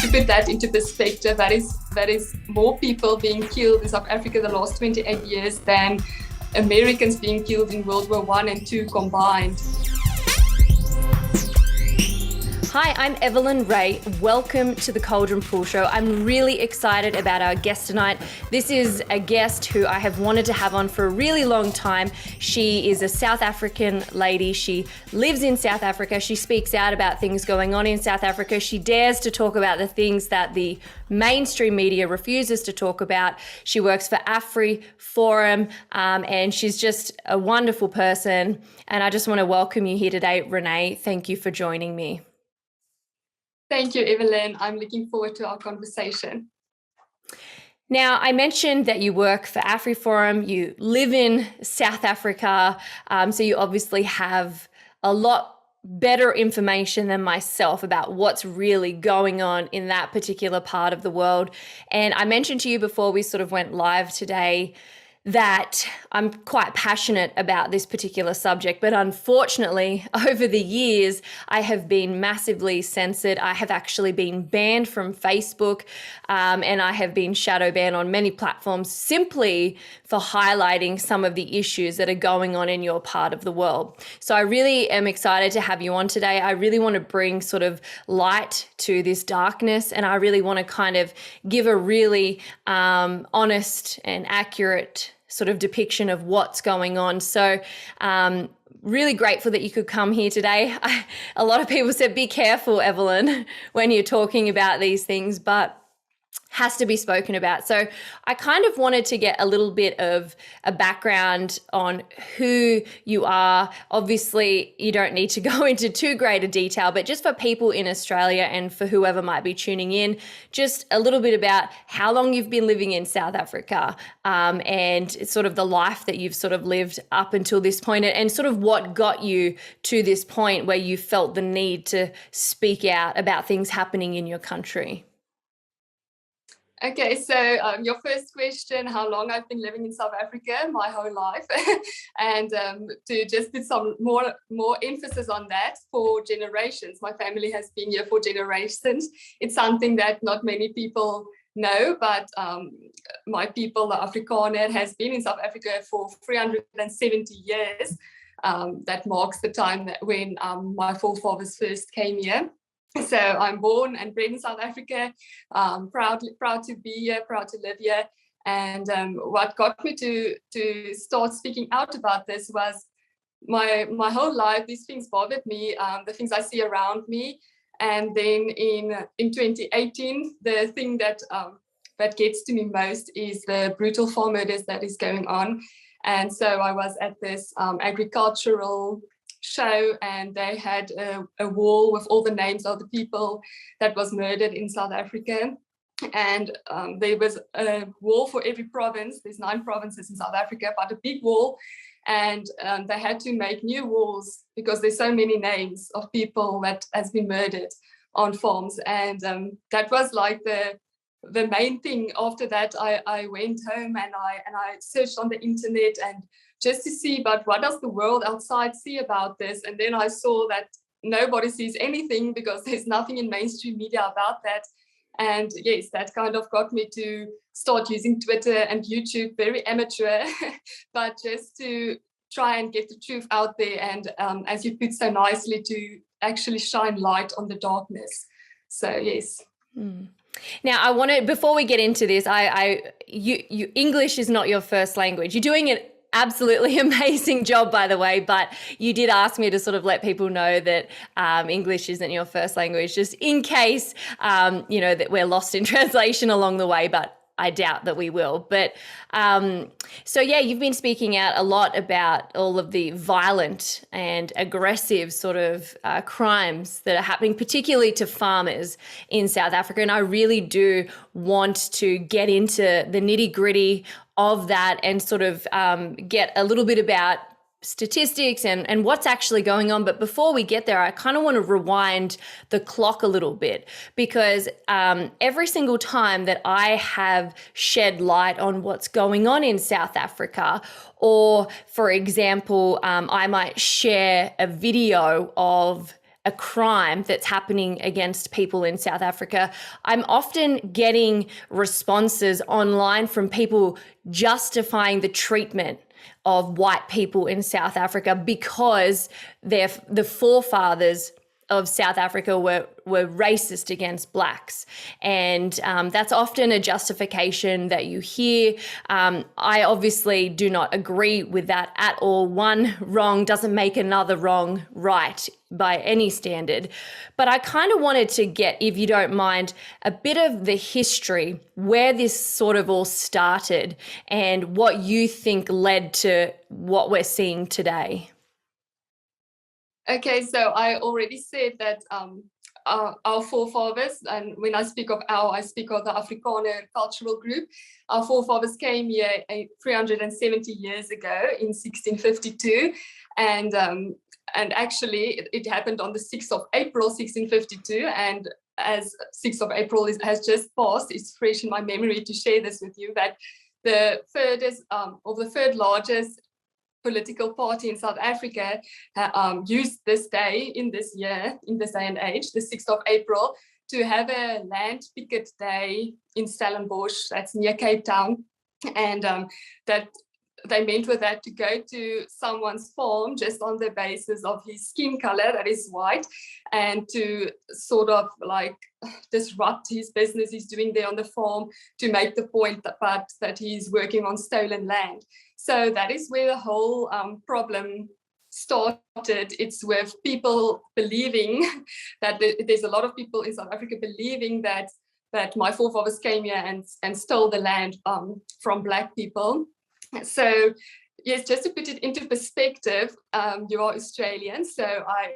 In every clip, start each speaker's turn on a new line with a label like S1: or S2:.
S1: To put that into perspective, that is more people being killed in South Africa the last 28 years than Americans being killed in World War I and II combined.
S2: Hi, I'm Evelyn Rae. Welcome to the Caldron Pool Show. I'm really excited about our guest tonight. This is a guest who I have wanted to have on for a really long time. She is a South African lady. She lives in South Africa. She speaks out about things going on in South Africa. She dares to talk about the things that the mainstream media refuses to talk about. She works for AfriForum, and she's just a wonderful person. And I just want to welcome you here today, René. Thank you for joining me.
S1: Thank you, Evelyn. I'm looking forward to our conversation.
S2: Now, I mentioned that you work for AfriForum, you live in South Africa, so you obviously have a lot better information than myself about what's really going on in that particular part of the world. And I mentioned to you before we sort of went live today that I'm quite passionate about this particular subject, but unfortunately, over the years, I have been massively censored. I have actually been banned from Facebook, and I have been shadow banned on many platforms simply for highlighting some of the issues that are going on in your part of the world. So I really am excited to have you on today. I really want to bring sort of light to this darkness, and I really want to kind of give a really honest and accurate sort of depiction of what's going on. So really grateful that you could come here today. A lot of people said, be careful, Evelyn, when you're talking about these things, but has to be spoken about. So I kind of wanted to get a little bit of a background on who you are. Obviously, you don't need to go into too great a detail, but just for people in Australia and for whoever might be tuning in, just a little bit about how long you've been living in South Africa, and sort of the life that you've sort of lived up until this point, and sort of what got you to this point where you felt the need to speak out about things happening in your country.
S1: Okay, so your first question, how long I've been living in South Africa, my whole life. And to just put some more emphasis on that, for generations. My family has been here for generations. It's something that not many people know, but my people, the Afrikaner, has been in South Africa for 370 years. That marks the time that when my forefathers first came here. So I'm born and bred in South Africa, proud to be here, proud to live here. And what got me to start speaking out about this was my whole life, these things bothered me, the things I see around me. And then in 2018, the thing that gets to me most is the brutal farm murders that is going on. And so I was at this agricultural show, and they had a wall with all the names of the people that was murdered in South Africa. And there was a wall for every province. There's 9 provinces in South Africa, but a big wall. And they had to make new walls because there's so many names of people that has been murdered on farms. And that was like the main thing. After that, I went home and I searched on the internet and just to see, but what does the world outside see about this? And then I saw that nobody sees anything because there's nothing in mainstream media about that. And yes, that kind of got me to start using Twitter and YouTube, very amateur, but just to try and get the truth out there. And as you put so nicely, to actually shine light on the darkness. So yes.
S2: Now, I want to, before we get into this, you English is not your first language. You're doing it absolutely amazing job, by the way, but you did ask me to sort of let people know that English isn't your first language, just in case, that we're lost in translation along the way, but I doubt that we will. But so yeah, you've been speaking out a lot about all of the violent and aggressive sort of crimes that are happening, particularly to farmers in South Africa. And I really do want to get into the nitty-gritty of that and sort of get a little bit about statistics and what's actually going on. But before we get there, I kind of want to rewind the clock a little bit, because every single time that I have shed light on what's going on in South Africa, or for example, I might share a video of a crime that's happening against people in South Africa, I'm often getting responses online from people justifying the treatment of white people in South Africa because the forefathers of South Africa were racist against blacks. And that's often a justification that you hear. I obviously do not agree with that at all. One wrong doesn't make another wrong right by any standard. But I kind of wanted to get, if you don't mind, a bit of the history, where this sort of all started and what you think led to what we're seeing today.
S1: Okay, so I already said that our forefathers, and when I speak of our, I speak of the Afrikaner cultural group. Our forefathers came here 370 years ago in 1652, and actually it happened on the 6th of April 1652, and as 6th of April has just passed, it's fresh in my memory to share this with you, that the third largest political party in South Africa used this day in this day and age, the 6th of April, to have a land picket day in Stellenbosch, that's near Cape Town. And that they meant with that to go to someone's farm just on the basis of his skin color, that is white, and to sort of like disrupt his business he's doing there on the farm, to make the point that he's working on stolen land. So that is where the whole problem started. It's with people believing that there's a lot of people in South Africa believing that my forefathers came here and stole the land from Black people. So yes, just to put it into perspective, you are Australian, so I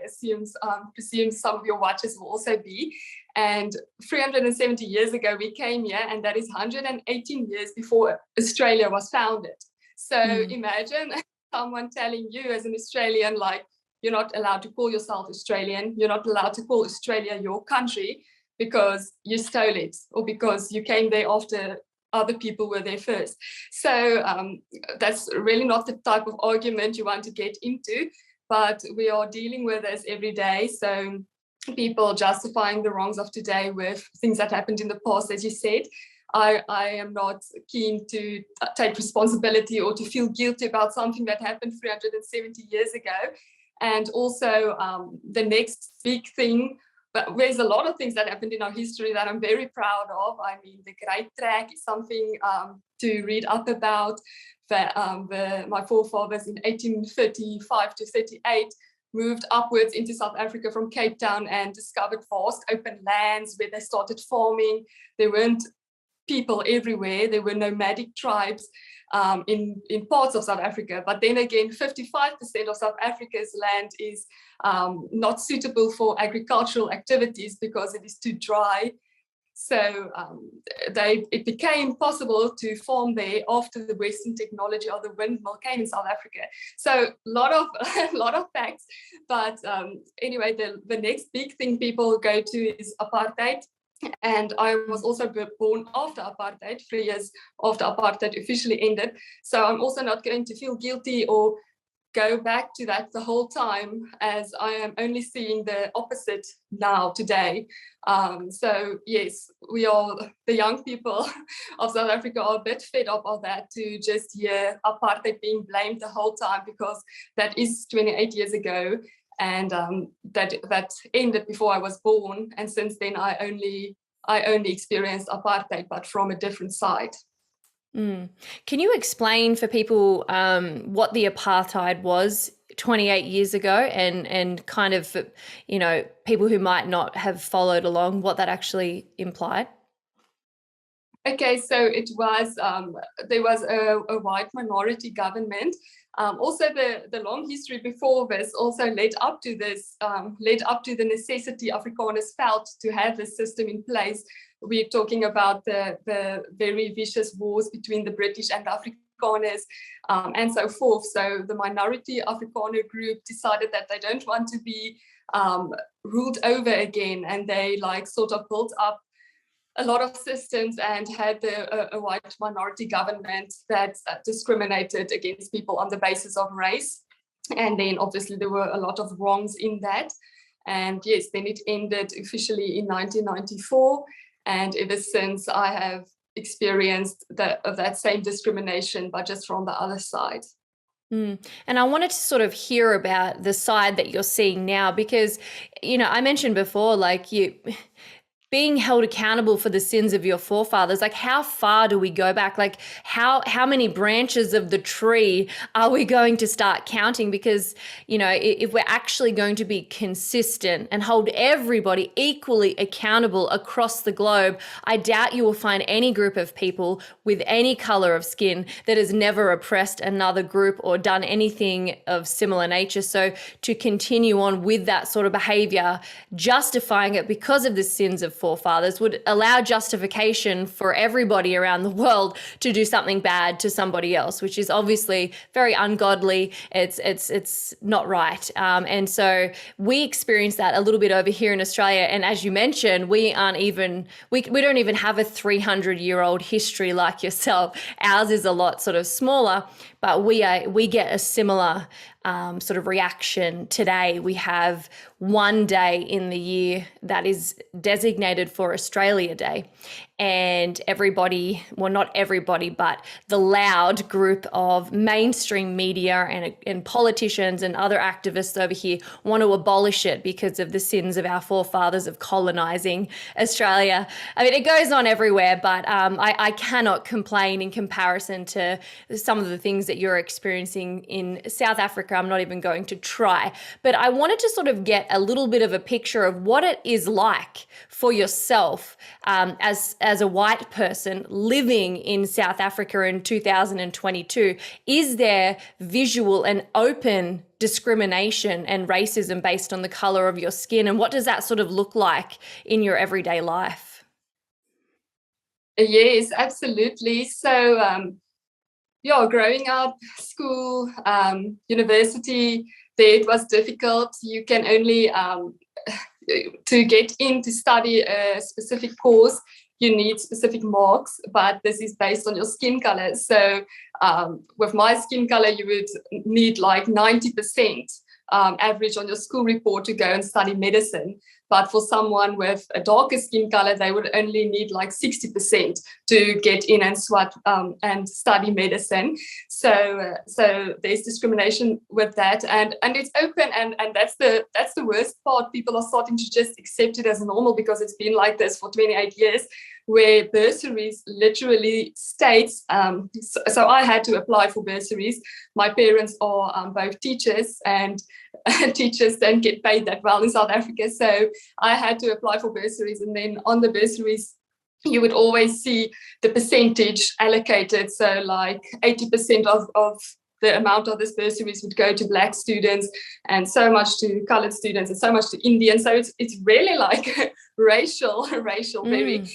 S1: presume some of your watchers will also be. And 370 years ago we came here, and that is 118 years before Australia was founded. So imagine someone telling you as an Australian, like, you're not allowed to call yourself Australian, you're not allowed to call Australia your country because you stole it, or because you came there after other people were there first. So that's really not the type of argument you want to get into, but we are dealing with this every day. So people justifying the wrongs of today with things that happened in the past, as you said. I am not keen to take responsibility or to feel guilty about something that happened 370 years ago. And also the next big thing, but there's a lot of things that happened in our history that I'm very proud of. I mean, the Great Trek is something to read up about. My forefathers in 1835 to 38 moved upwards into South Africa from Cape Town and discovered vast open lands where they started farming. There weren't people everywhere. There were nomadic tribes in parts of South Africa. But then again, 55% of South Africa's land is not suitable for agricultural activities because it is too dry. So it became possible to farm there after the Western technology of the windmill came in South Africa. So a lot of facts. But anyway, the next big thing people go to is apartheid. And I was also born after apartheid, 3 years after apartheid officially ended. So I'm also not going to feel guilty or go back to that the whole time, as I am only seeing the opposite now today. So yes, we are, the young people of South Africa are a bit fed up of that, to just hear apartheid being blamed the whole time, because that is 28 years ago. And that ended before I was born, and since then I only experienced apartheid, but from a different side.
S2: Can you explain for people what the apartheid was 28 years ago, and kind of, you know, people who might not have followed along, what that actually implied?
S1: Okay, so it was there was a white minority government. Also, the long history before this also led up to the necessity Afrikaners felt to have this system in place. We're talking about the very vicious wars between the British and the Afrikaners and so forth. So the minority Afrikaner group decided that they don't want to be ruled over again, and they sort of built up a lot of systems and had a white minority government that discriminated against people on the basis of race. And then obviously there were a lot of wrongs in that. And yes, then it ended officially in 1994. And ever since, I have experienced that same discrimination, but just from the other side.
S2: And I wanted to sort of hear about the side that you're seeing now, because, I mentioned before, like, you being held accountable for the sins of your forefathers. Like, how far do we go back? Like, how many branches of the tree are we going to start counting? Because, if we're actually going to be consistent and hold everybody equally accountable across the globe, I doubt you will find any group of people with any color of skin that has never oppressed another group or done anything of similar nature. So to continue on with that sort of behavior, justifying it because of the sins of forefathers, would allow justification for everybody around the world to do something bad to somebody else, which is obviously very ungodly. It's not right. And so we experience that a little bit over here in Australia. And as you mentioned, we don't even have a 300-year-old history like yourself. Ours is a lot sort of smaller, but we get a similar sort of reaction today. We have one day in the year that is designated for Australia Day. And everybody, well, not everybody, but the loud group of mainstream media and politicians and other activists over here want to abolish it because of the sins of our forefathers of colonizing Australia. I mean, it goes on everywhere, but I cannot complain in comparison to some of the things that you're experiencing in South Africa. I'm not even going to try. But I wanted to sort of get a little bit of a picture of what it is like for yourself as a white person living in South Africa in 2022. Is there visual and open discrimination and racism based on the color of your skin? And what does that sort of look like in your everyday life?
S1: Yes, absolutely. So, growing up, school, university, there it was difficult. You can only, to get in to study a specific course, you need specific marks, but this is based on your skin color. So with my skin color, you would need like 90% average on your school report to go and study medicine. But for someone with a darker skin color, they would only need like 60% to get in and study medicine. So there's discrimination with that, and it's open, and that's the worst part. People are starting to just accept it as normal because it's been like this for 28 years, where bursaries literally states. So I had to apply for bursaries. My parents are both teachers, and teachers don't get paid that well in South Africa. So I had to apply for bursaries, and then on the bursaries, you would always see the percentage allocated. So like 80% of the amount of this bursaries would go to Black students, and so much to colored students, and so much to Indian. So it's really like racial, very.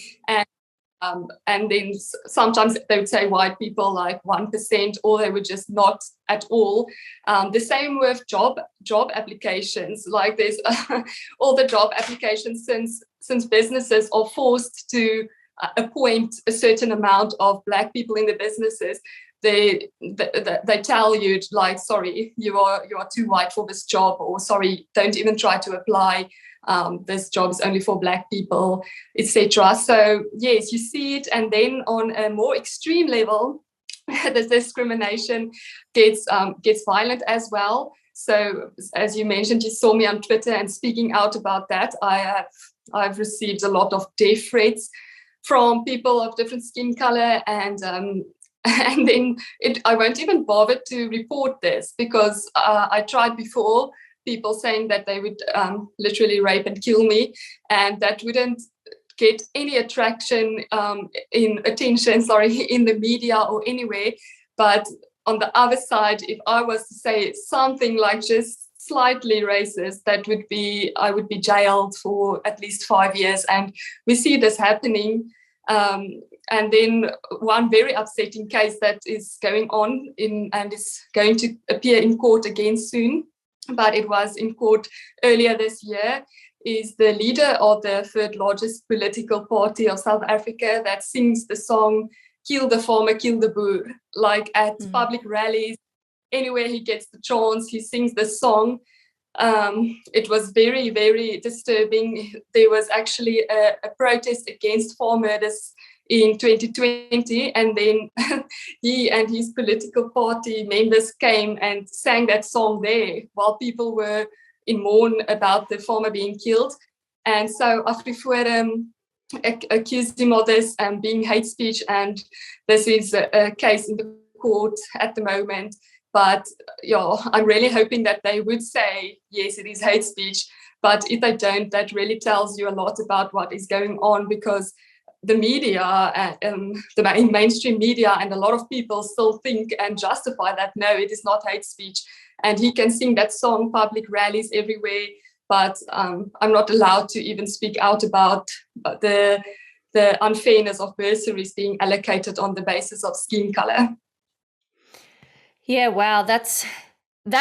S1: And then sometimes they would say white people like 1%, or they would just not at all. The same with job applications. Like there's all the job applications, since businesses are forced to appoint a certain amount of Black people in the businesses. They tell you like, sorry, you are too white for this job, or sorry, don't even try to apply. This job is only for Black people, etc. So yes, you see it, and then on a more extreme level, the discrimination gets violent as well. So as you mentioned, you saw me on Twitter and speaking out about that. I've received a lot of death threats from people of different skin color, and then I won't even bother to report this because I tried before. People saying that they would literally rape and kill me, and that wouldn't get any attention in the media or anywhere. But on the other side, if I was to say something like just slightly racist, I would be jailed for at least 5 years. And we see this happening. And then one very upsetting case that is going on and is going to appear in court again soon, but it was in court earlier this year, is the leader of the third largest political party of South Africa that sings the song "Kill the Farmer, Kill the Boer," like at public rallies, anywhere he gets the chance, he sings this song. It was very, very disturbing. There was actually a protest against farm murders in 2020, and then he and his political party members came and sang that song there while people were in mourn about the farmer being killed. And so AfriForum accused him of this being hate speech, and this is a case in the court at the moment. But yeah, I'm really hoping that they would say, yes, it is hate speech. But if they don't, that really tells you a lot about what is going on, because the media, the mainstream media, and a lot of people still think and justify that, no, it is not hate speech. And he can sing that song, public rallies everywhere, but I'm not allowed to even speak out about the unfairness of bursaries being allocated on the basis of skin color.
S2: Yeah, wow, that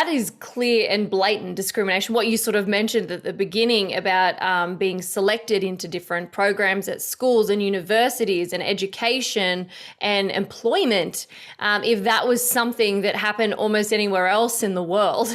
S2: is clear and blatant discrimination. What you sort of mentioned at the beginning about being selected into different programs at schools and universities and education and employment, if that was something that happened almost anywhere else in the world,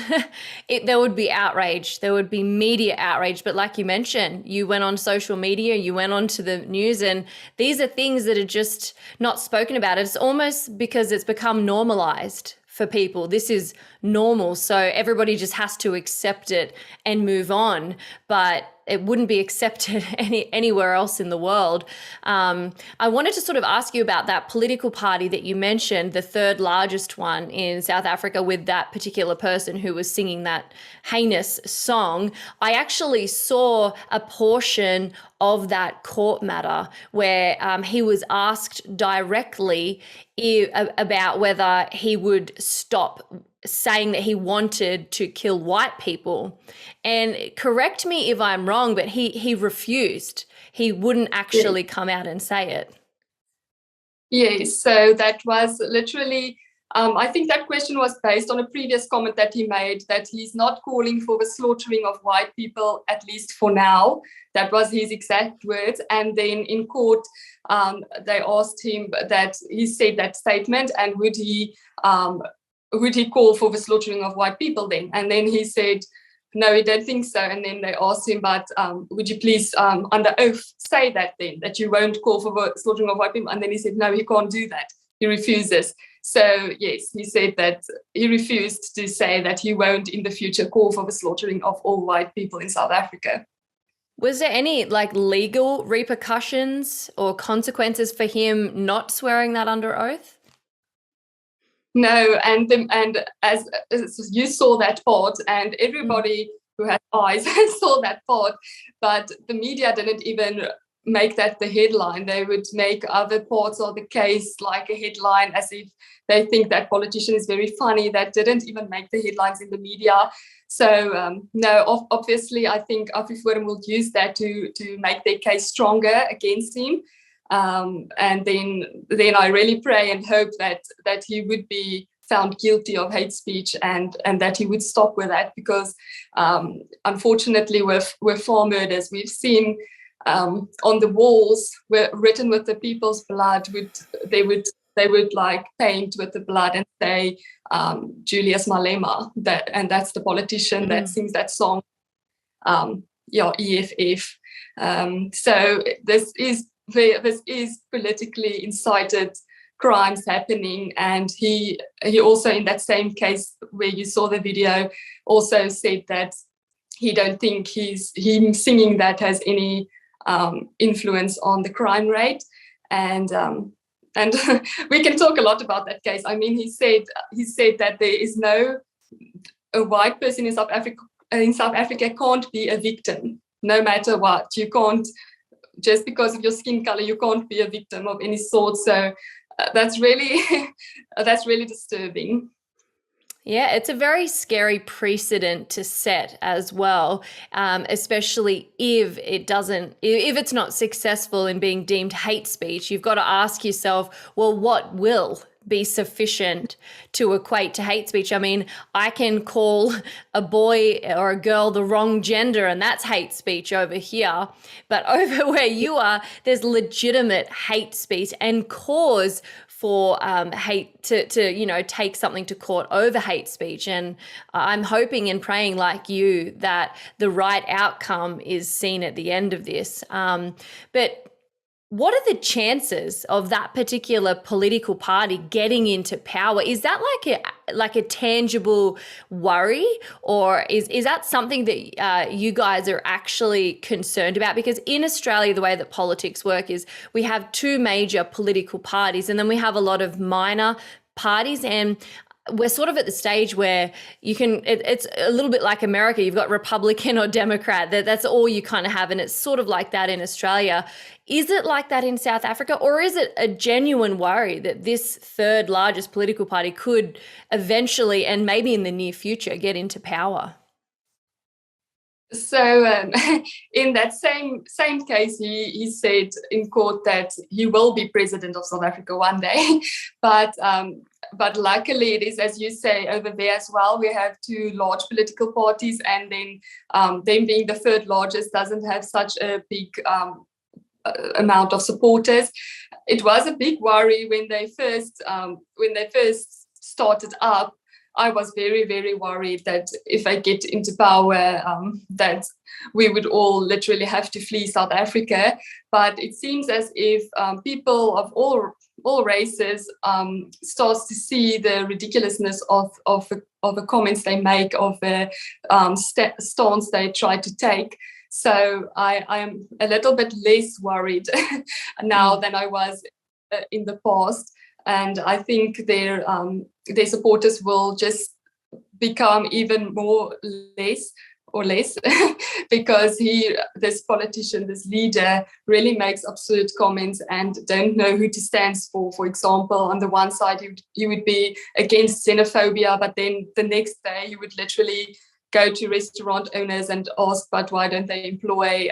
S2: there would be outrage. There would be media outrage. But like you mentioned, you went on social media, you went on to the news, and these are things that are just not spoken about. It's almost because it's become normalized for people. This is normal. So everybody just has to accept it and move on. But it wouldn't be accepted anywhere else in the world. I wanted to sort of ask you about that political party that you mentioned, the third largest one in South Africa, with that particular person who was singing that heinous song. I actually saw a portion of that court matter where he was asked directly about whether he would stop saying that he wanted to kill white people. And correct me if I'm wrong, but he refused. He wouldn't actually come out and say it.
S1: Yes, so that was literally, I think that question was based on a previous comment that he made, that he's not calling for the slaughtering of white people, at least for now. That was his exact words. And then in court, they asked him that he said that statement, and would he call for the slaughtering of white people then? And then he said, no, he don't think so. And then they asked him, but would you please, under oath, say that then, that you won't call for the slaughtering of white people? And then he said, no, he can't do that. He refuses. So, yes, he said that he refused to say that he won't in the future call for the slaughtering of all white people in South Africa.
S2: Was there any legal repercussions or consequences for him not swearing that under oath?
S1: No, and as you saw that part, and everybody who had eyes saw that part, but the media didn't even make that the headline. They would make other parts of the case like a headline, as if they think that politician is very funny. That didn't even make the headlines in the media. So no, obviously, I think AfriForum will use that to make their case stronger against him. And then I really pray and hope that he would be found guilty of hate speech and that he would stop with that, because unfortunately with farm murders, we've seen on the walls were written with the people's blood, they would like paint with the blood and say Julius Malema, that's the politician that sings that song, EFF. So this is politically incited crimes happening, and he also, in that same case where you saw the video, also said that he don't think him singing that has any influence on the crime rate, and we can talk a lot about that case. I mean, he said that there is a white person in South Africa can't be a victim, no matter what. You can't, just because of your skin color, you can't be a victim of any sort. So that's really disturbing.
S2: Yeah, it's a very scary precedent to set as well, especially if it's not successful in being deemed hate speech. You've got to ask yourself, well, what will be sufficient to equate to hate speech? I mean, I can call a boy or a girl the wrong gender, and that's hate speech over here. But over where you are, there's legitimate hate speech and cause for hate to take something to court over hate speech. And I'm hoping and praying like you that the right outcome is seen at the end of this. But what are the chances of that particular political party getting into power? Is that like a tangible worry, or is that something that you guys are actually concerned about? Because in Australia, the way that politics work is we have two major political parties, and then we have a lot of minor parties, and we're sort of at the stage where it's a little bit like America. You've got Republican or Democrat. That's all you kind of have. And it's sort of like that in Australia. Is it like that in South Africa, or is it a genuine worry that this third largest political party could eventually, and maybe in the near future, get into power?
S1: So in that same case, he said in court that he will be president of South Africa one day, but luckily it is, as you say, over there as well. We have two large political parties, and then them being the third largest doesn't have such a big amount of supporters. It was a big worry when they first started up. I was very, very worried that if I get into power, that we would all literally have to flee South Africa. But it seems as if people of all races starts to see the ridiculousness of the comments they make, of the stance they try to take. So I am a little bit less worried now than I was in the past. And I think their supporters will just become even less because this politician, this leader, really makes absurd comments and don't know who to stand for. For example, on the one side, you would be against xenophobia, but then the next day you would literally go to restaurant owners and ask, but why don't they employ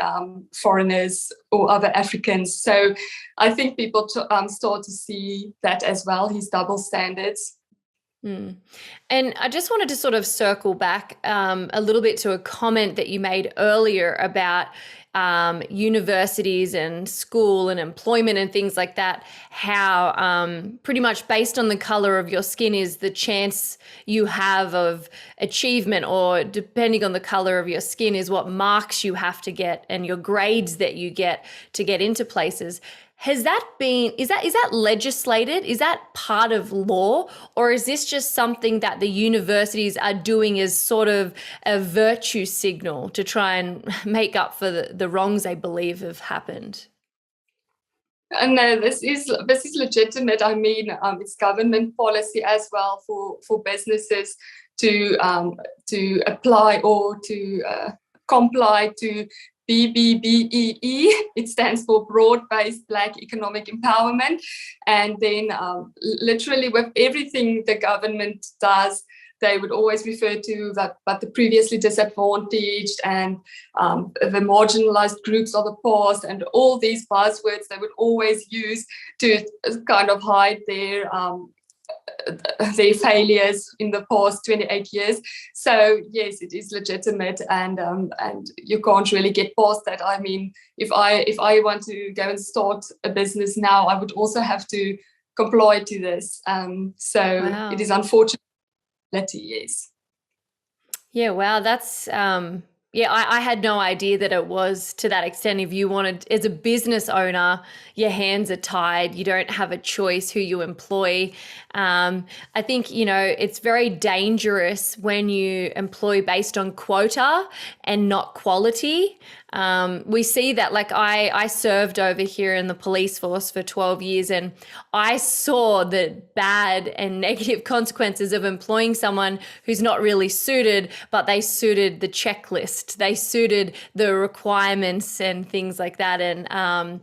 S1: foreigners or other Africans? So I think people start to see that as well, his double standards.
S2: Mm. And I just wanted to sort of circle back a little bit to a comment that you made earlier about universities and school and employment and things like that, how pretty much based on the color of your skin is the chance you have of achievement, or depending on the color of your skin is what marks you have to get and your grades that you get to get into places. Is that legislated? Is that part of law? Or is this just something that the universities are doing as sort of a virtue signal to try and make up for the wrongs they believe have happened?
S1: No, this is legitimate. I mean, it's government policy as well for businesses to apply or to comply to BBBEE. It stands for Broad-Based Black Economic Empowerment. And then literally with everything the government does, they would always refer to that, but the previously disadvantaged and the marginalized groups of the past, and all these buzzwords they would always use to kind of hide their failures in the past 28 years. So yes, it is legitimate, and you can't really get past that. I mean, if I want to go and start a business now, I would also have to comply to this. So wow. It is unfortunate. Yes.
S2: Yeah, wow, that's I had no idea that it was to that extent. If you wanted, as a business owner, your hands are tied. You don't have a choice who you employ. I think, it's very dangerous when you employ based on quota and not quality. We see that, like I served over here in the police force for 12 years, and I saw the bad and negative consequences of employing someone who's not really suited, but they suited the checklist. They suited the requirements and things like that. And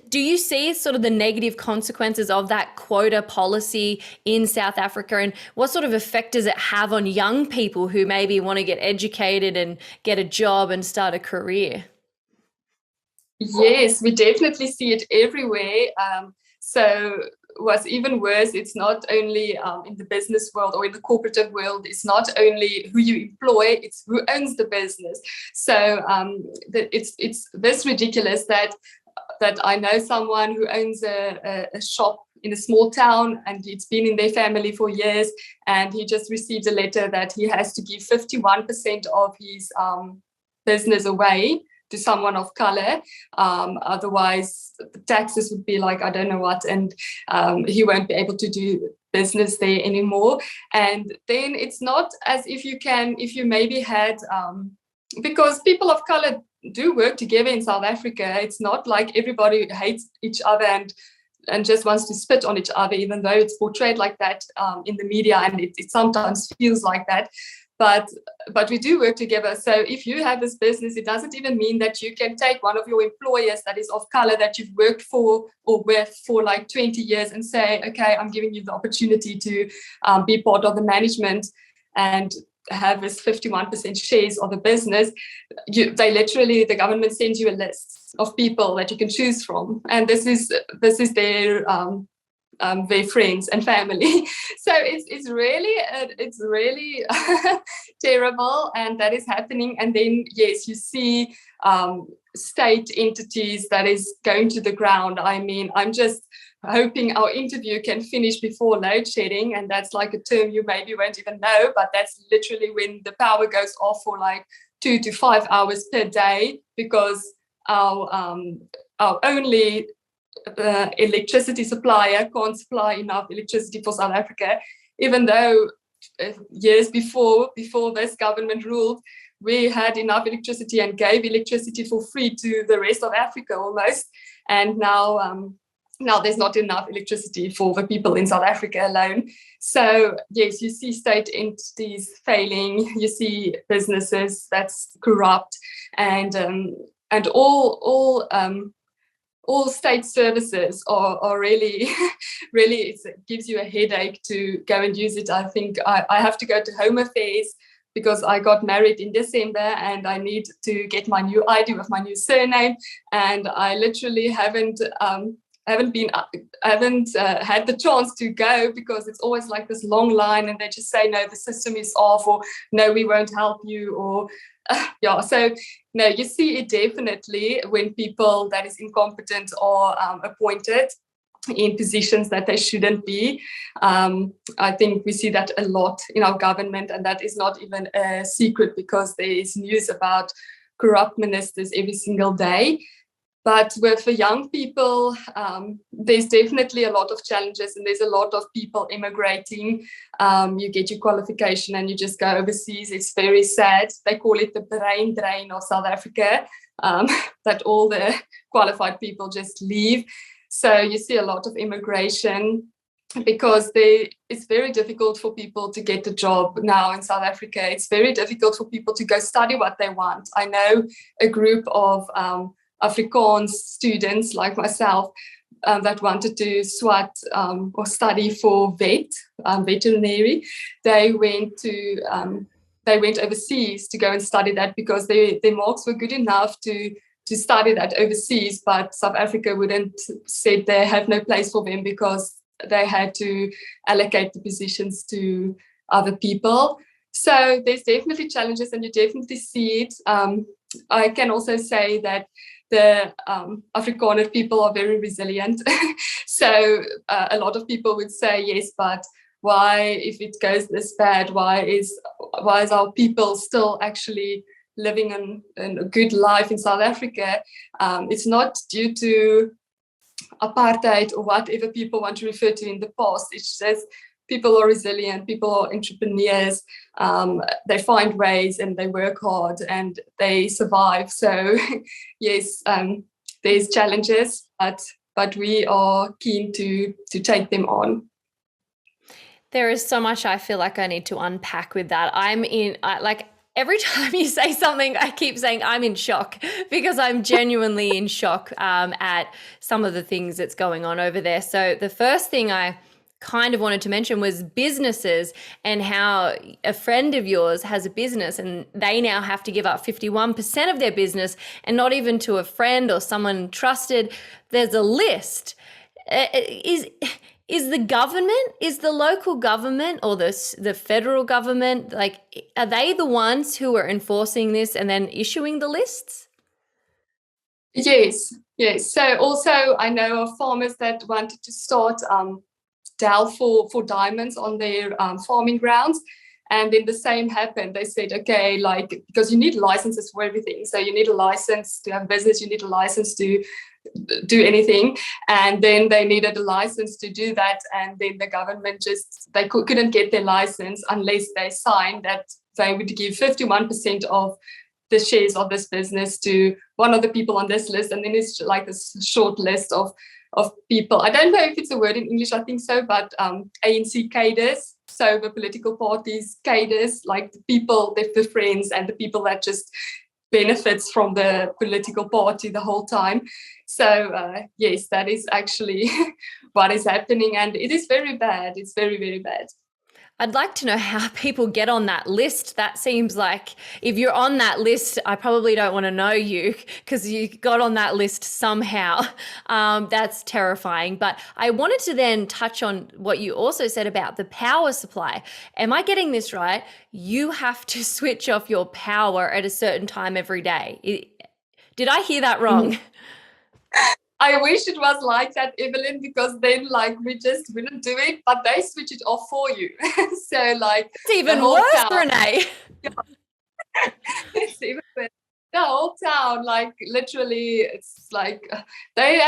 S2: do you see sort of the negative consequences of that quota policy in South Africa, and what sort of effect does it have on young people who maybe want to get educated and get a job and start a career?
S1: Yes, we definitely see it everywhere. So what's even worse, it's not only in the business world or in the corporative world, it's not only who you employ, it's who owns the business. So it's this ridiculous that that I know someone who owns a shop in a small town, and it's been in their family for years, and he just received a letter that he has to give 51% of his business away to someone of color. Otherwise, the taxes would be like, I don't know what, and he won't be able to do business there anymore. And then it's not as if you maybe had, because people of color do work together in South Africa. It's not like everybody hates each other and just wants to spit on each other, even though it's portrayed like that in the media, and it sometimes feels like that. But we do work together. So if you have this business, it doesn't even mean that you can take one of your employers that is of color that you've worked for or with for like 20 years and say, okay, I'm giving you the opportunity to be part of the management and have this 51% shares of the business. The government sends you a list of people that you can choose from, and this is their friends and family. So it's really terrible, and that is happening. And then yes, you see state entities that is going to the ground. I mean, I'm just hoping our interview can finish before load shedding, and that's like a term you maybe won't even know, but that's literally when the power goes off for like 2 to 5 hours per day, because our only electricity supplier can't supply enough electricity for South Africa, even though years before this government ruled, we had enough electricity and gave electricity for free to the rest of Africa almost. And now there's not enough electricity for the people in South Africa alone. So yes, you see state entities failing, you see businesses that's corrupt, and all state services are really, really, it gives you a headache to go and use it. I think I have to go to Home Affairs because I got married in December and I need to get my new ID with my new surname, and I literally haven't had the chance to go because it's always like this long line, and they just say, no, the system is off, or no, we won't help you, or yeah. So no, you see it definitely when people that is incompetent are appointed in positions that they shouldn't be. I think we see that a lot in our government, and that is not even a secret because there is news about corrupt ministers every single day. But with the young people, there's definitely a lot of challenges, and there's a lot of people immigrating. You get your qualification and you just go overseas. It's very sad. They call it the brain drain of South Africa, that all the qualified people just leave. So you see a lot of immigration because it's very difficult for people to get a job now in South Africa. It's very difficult for people to go study what they want. I know a group of Afrikaans students like myself that wanted to swat or study for veterinary. They went overseas to go and study that because their marks were good enough to study that overseas, but South Africa said they have no place for them because they had to allocate the positions to other people. So there's definitely challenges, and you definitely see it. I can also say that the Afrikaner people are very resilient. So a lot of people would say, yes, but why, if it goes this bad, why is our people still actually living in a good life in South Africa? It's not due to apartheid or whatever people want to refer to in the past. It's just people are resilient, people are entrepreneurs, they find ways and they work hard and they survive. So yes, there's challenges, but we are keen to take them on.
S2: There is so much I feel like I need to unpack with that. Every time you say something, I keep saying I'm in shock because I'm genuinely in shock at some of the things that's going on over there. So the first thing I kind of wanted to mention was businesses, and how a friend of yours has a business and they now have to give up 51% of their business, and not even to a friend or someone trusted. There's a list. Is the government, is the local government or the federal government, like, are they the ones who are enforcing this and then issuing the lists?
S1: Yes, yes. So also I know of farmers that wanted to start delve for diamonds on their farming grounds. And then the same happened. They said, okay, like, because you need licenses for everything. So you need a license to have business, you need a license to do anything. And then they needed a license to do that. And then the government they couldn't get their license unless they signed that they would give 51% of the shares of this business to one of the people on this list. And then it's like this short list of people. I don't know if it's a word in English, I think so, but ANC cadres, so the political parties cadres, like the people, the friends and the people that just benefits from the political party the whole time. So yes, that is actually what is happening, and it is very bad. It's very, very bad.
S2: I'd like to know how people get on that list. That seems like if you're on that list, I probably don't want to know you because you got on that list somehow. That's terrifying. But I wanted to then touch on what you also said about the power supply. Am I getting this right? You have to switch off your power at a certain time every day. Did I hear that wrong?
S1: I wish it was like that, Evelyn, because then like we just wouldn't do it, but they switch it off for you. So like
S2: it's even worse, René.
S1: It's even worse. The whole town, like literally, it's like they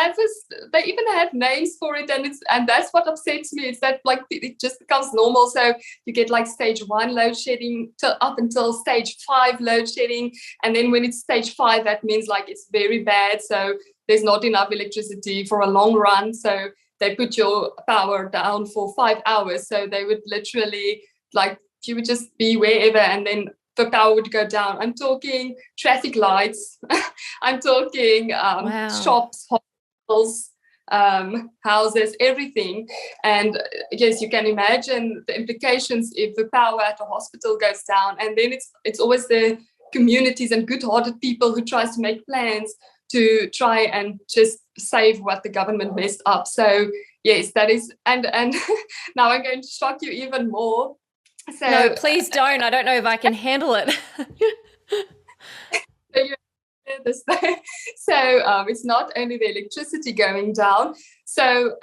S1: even have names for it, and that's what upsets me. It's that like it just becomes normal. So you get like stage 1 load shedding up until stage 5 load shedding, and then when it's stage 5, that means like it's very bad. So there's not enough electricity for a long run. So they put your power down for 5 hours. So they would literally like you would just be wherever, and then the power would go down. I'm talking traffic lights. I'm talking shops, hospitals, houses, everything. And yes, you can imagine the implications if the power at a hospital goes down. And then it's always the communities and good-hearted people who tries to make plans to try and just save what the government messed up. So yes, that is, and now I'm going to shock you even more. So,
S2: no, please don't. I don't know if I can handle it.
S1: So it's not only the electricity going down. So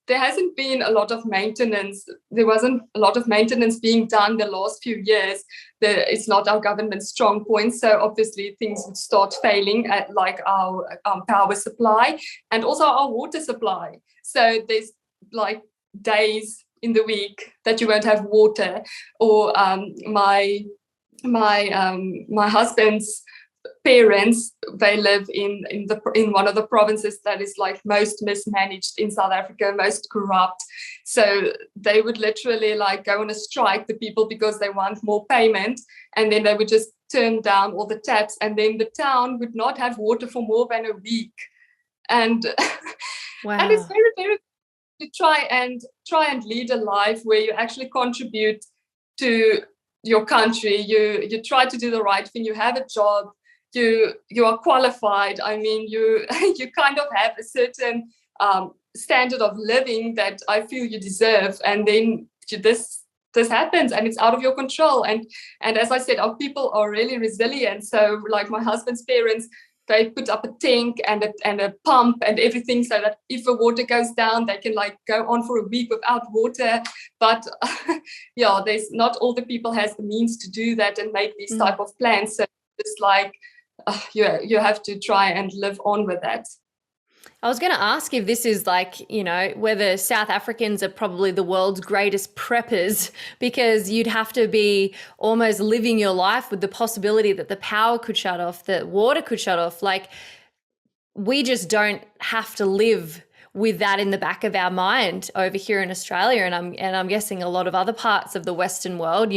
S1: there hasn't been a lot of maintenance. There wasn't a lot of maintenance being done the last few years. It's not our government's strong point. So obviously things would start failing at like our power supply and also our water supply. So there's like days in the week that you won't have water. Or my husband's parents, they live in one of the provinces that is like most mismanaged in South Africa, most corrupt. So they would literally like go on a strike, the people, because they want more payment, and then they would just turn down all the taps, and then the town would not have water for more than a week. And
S2: wow.
S1: And it's very, very to try and lead a life where you actually contribute to your country. You try to do the right thing. You have a job. You are qualified. I mean, you kind of have a certain standard of living that I feel you deserve, and then this happens, and it's out of your control. And as I said, our people are really resilient. So, like my husband's parents, they put up a tank and a pump and everything, so that if the water goes down, they can like go on for a week without water. But yeah, there's not all the people has the means to do that and make these type of plans. So it's like you have to try and live on with that.
S2: I was going to ask if this is like, whether South Africans are probably the world's greatest preppers, because you'd have to be almost living your life with the possibility that the power could shut off, that water could shut off. Like, we just don't have to live with that in the back of our mind over here in Australia, and I'm guessing a lot of other parts of the Western world.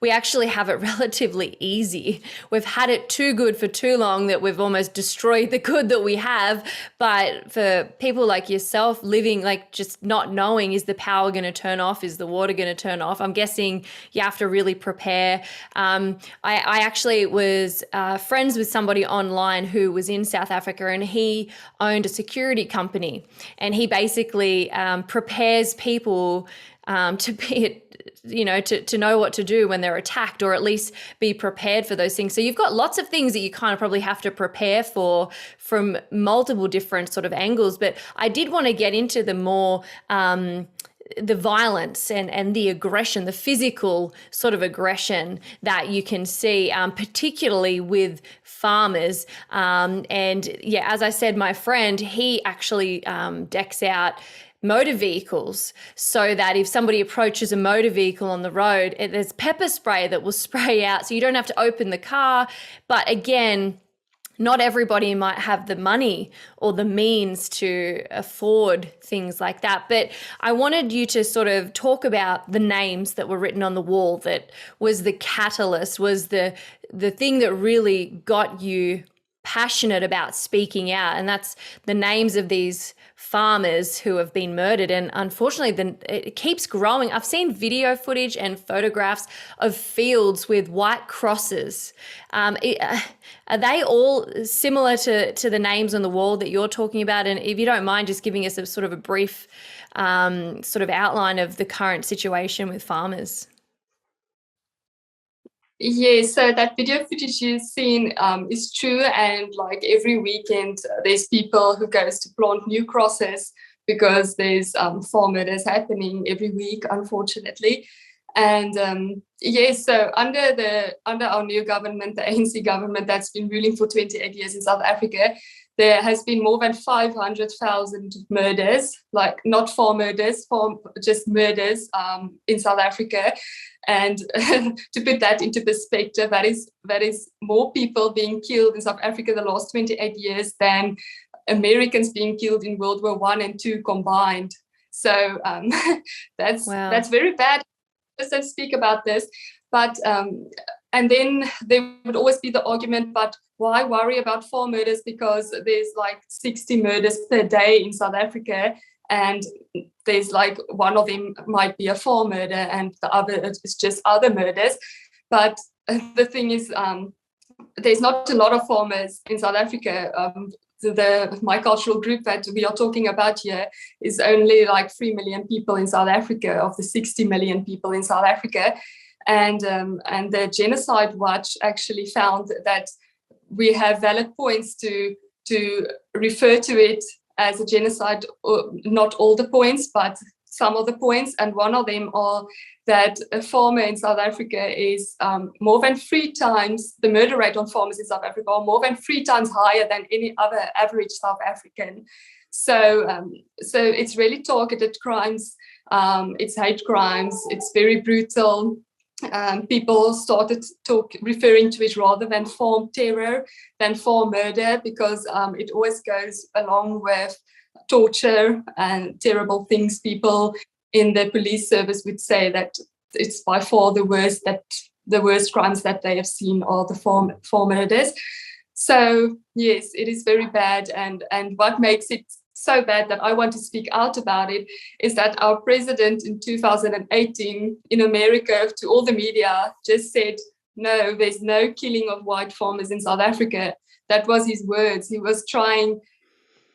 S2: We actually have it relatively easy. We've had it too good for too long that we've almost destroyed the good that we have. But for people like yourself living, like just not knowing, is the power going to turn off? Is the water going to turn off? I'm guessing you have to really prepare. I actually was friends with somebody online who was in South Africa, and he owned a security company, and he basically prepares people to be, to know what to do when they're attacked, or at least be prepared for those things. So you've got lots of things that you kind of probably have to prepare for from multiple different sort of angles. But I did want to get into the more the violence and the aggression, the physical sort of aggression that you can see, particularly with farmers. And yeah, as I said, my friend, he actually decks out motor vehicles so that if somebody approaches a motor vehicle on the road, there's pepper spray that will spray out so you don't have to open the car. But again, not everybody might have the money or the means to afford things like that. But I wanted you to sort of talk about the names that were written on the wall that was the catalyst, was the thing that really got you passionate about speaking out. And that's the names of these farmers who have been murdered. And unfortunately, it keeps growing. I've seen video footage and photographs of fields with white crosses. Are they all similar to the names on the wall that you're talking about? And if you don't mind just giving us a sort of a brief sort of outline of the current situation with farmers.
S1: Yeah, so that video footage you've seen is true, and like every weekend there's people who goes to plant new crosses because there's farm murders happening every week, unfortunately. And so under our new government, the ANC government that's been ruling for 28 years in South Africa, there has been more than 500,000 murders, like not farm murders, just murders in South Africa. And to put that into perspective, that is more people being killed in South Africa the last 28 years than Americans being killed in World War I and II combined. So that's very bad. Just don't speak about this. But and then there would always be the argument, but why worry about farm murders? Because there's like 60 murders per day in South Africa, and there's like one of them might be a farm murder and the other is just other murders. But the thing is, there's not a lot of farmers in South Africa. My cultural group that we are talking about here is only like 3 million people in South Africa of the 60 million people in South Africa. And the Genocide Watch actually found that we have valid points to refer to it as a genocide, not all the points, but some of the points. And one of them are that a farmer in South Africa is more than 3 times, the murder rate on farmers in South Africa are more than 3 times higher than any other average South African. So it's really targeted crimes, it's hate crimes, it's very brutal. People started referring to it rather than farm terror, than farm murder, because it always goes along with torture and terrible things. People in the police service would say that it's by far the worst crimes that they have seen are the farm murders. So yes, it is very bad, and what makes it so bad that I want to speak out about it is that our president in 2018 in America to all the media just said, no, there's no killing of white farmers in South Africa. That was his words. He was trying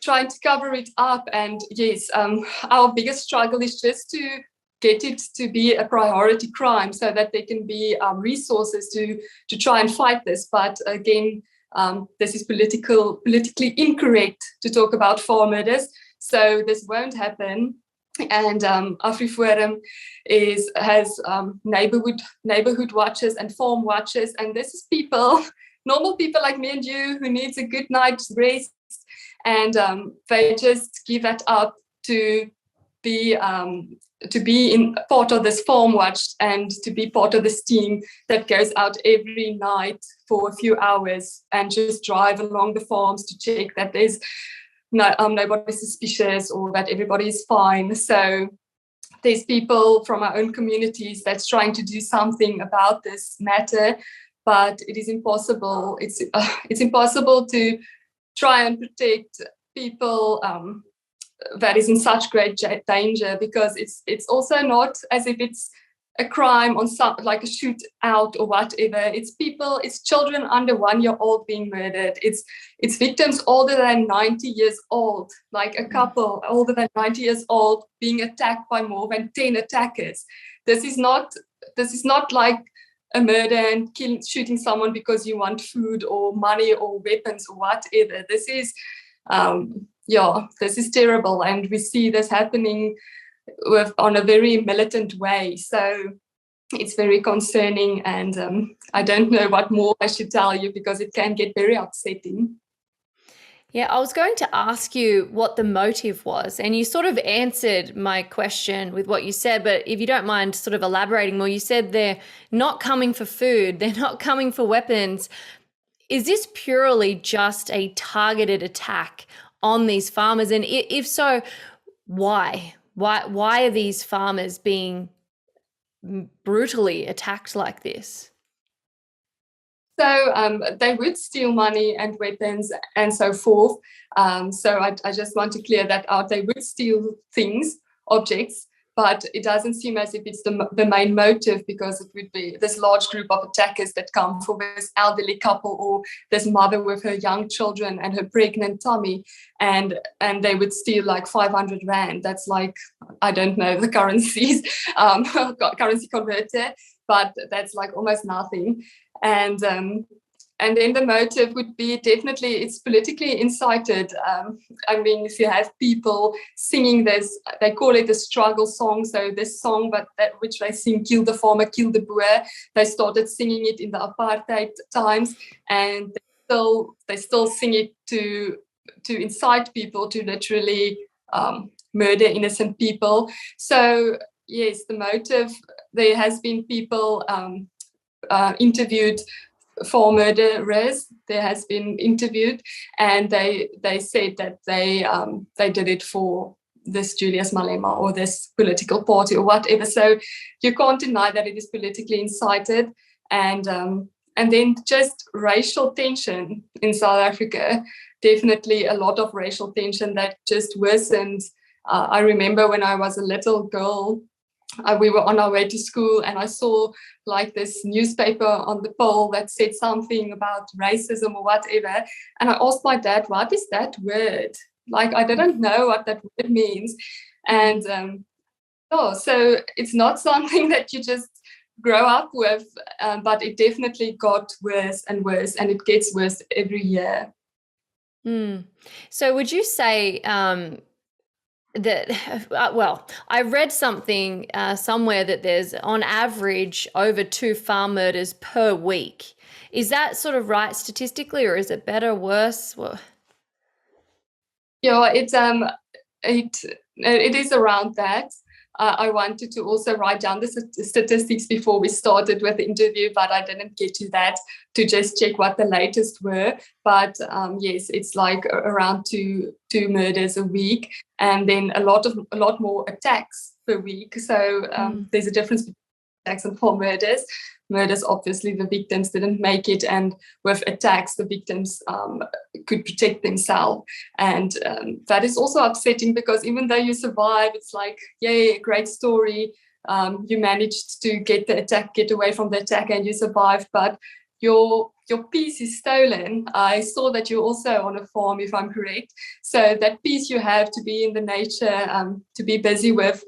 S1: to cover it up. And yes, our biggest struggle is just to get it to be a priority crime so that there can be resources to try and fight this. But again, this is politically incorrect to talk about farm murders, so this won't happen. And AfriForum has neighborhood watches and farm watches, and this is people, normal people like me and you, who needs a good night's rest, and they just give that up to be in part of this farm watch and to be part of this team that goes out every night for a few hours and just drive along the farms to check that there's nobody suspicious or that everybody is fine. So there's people from our own communities that's trying to do something about this matter, but it is impossible. It's impossible to try and protect people that is in such great danger, because it's also not as if it's a crime on some, like a shootout or whatever. It's children under 1 year old being murdered. It's victims older than 90 years old, like a couple older than 90 years old being attacked by more than 10 attackers. This is not like a murder and shooting someone because you want food or money or weapons or whatever. This is this is terrible, and we see this happening on a very militant way. So it's very concerning, and I don't know what more I should tell you because it can get very upsetting.
S2: Yeah, I was going to ask you what the motive was, and you sort of answered my question with what you said, but if you don't mind sort of elaborating more, you said they're not coming for food, they're not coming for weapons. Is this purely just a targeted attack on these farmers? And if so, why? Why are these farmers being brutally attacked like this?
S1: So they would steal money and weapons and so forth. So I just want to clear that out. They would steal things, objects, but it doesn't seem as if it's the main motive, because it would be this large group of attackers that come for this elderly couple or this mother with her young children and her pregnant tummy, and they would steal like 500 rand. That's like, I don't know the currencies, currency converter, but that's like almost nothing. And then the motive would be definitely it's politically incited. I mean, if you have people singing this, they call it the struggle song. So this song, but that which they sing, "Kill the farmer, kill the boer," they started singing it in the apartheid times, and they still sing it to incite people to literally murder innocent people. So yes, the motive. There has been people interviewed for murderers. There has been interviewed, and they said that they did it for this Julius Malema or this political party or whatever. So you can't deny that it is politically incited, and then just racial tension in South Africa. Definitely a lot of racial tension that just worsened. I remember when I was a little girl, we were on our way to school, and I saw like this newspaper on the pole that said something about racism or whatever. And I asked my dad, "What is that word?" Like, I didn't know what that word means. And so it's not something that you just grow up with, but it definitely got worse and worse, and it gets worse every year.
S2: So would you say well, I read something somewhere that there's on average over 2 farm murders per week. Is that sort of right statistically, or is it better, worse? Well,
S1: yeah, it is around that. I wanted to also write down the statistics before we started with the interview, but I didn't get to that to just check what the latest were. But yes, it's like around two murders a week, and then a lot more attacks per week. So there's a difference between attacks and 4 murders. Murders, obviously, the victims didn't make it, and with attacks, the victims could protect themselves. And that is also upsetting, because even though you survive, it's like, yay, great story. You managed to get away from the attack, and you survived, but your peace is stolen. I saw that you're also on a farm, if I'm correct. So that peace you have to be in the nature, to be busy with,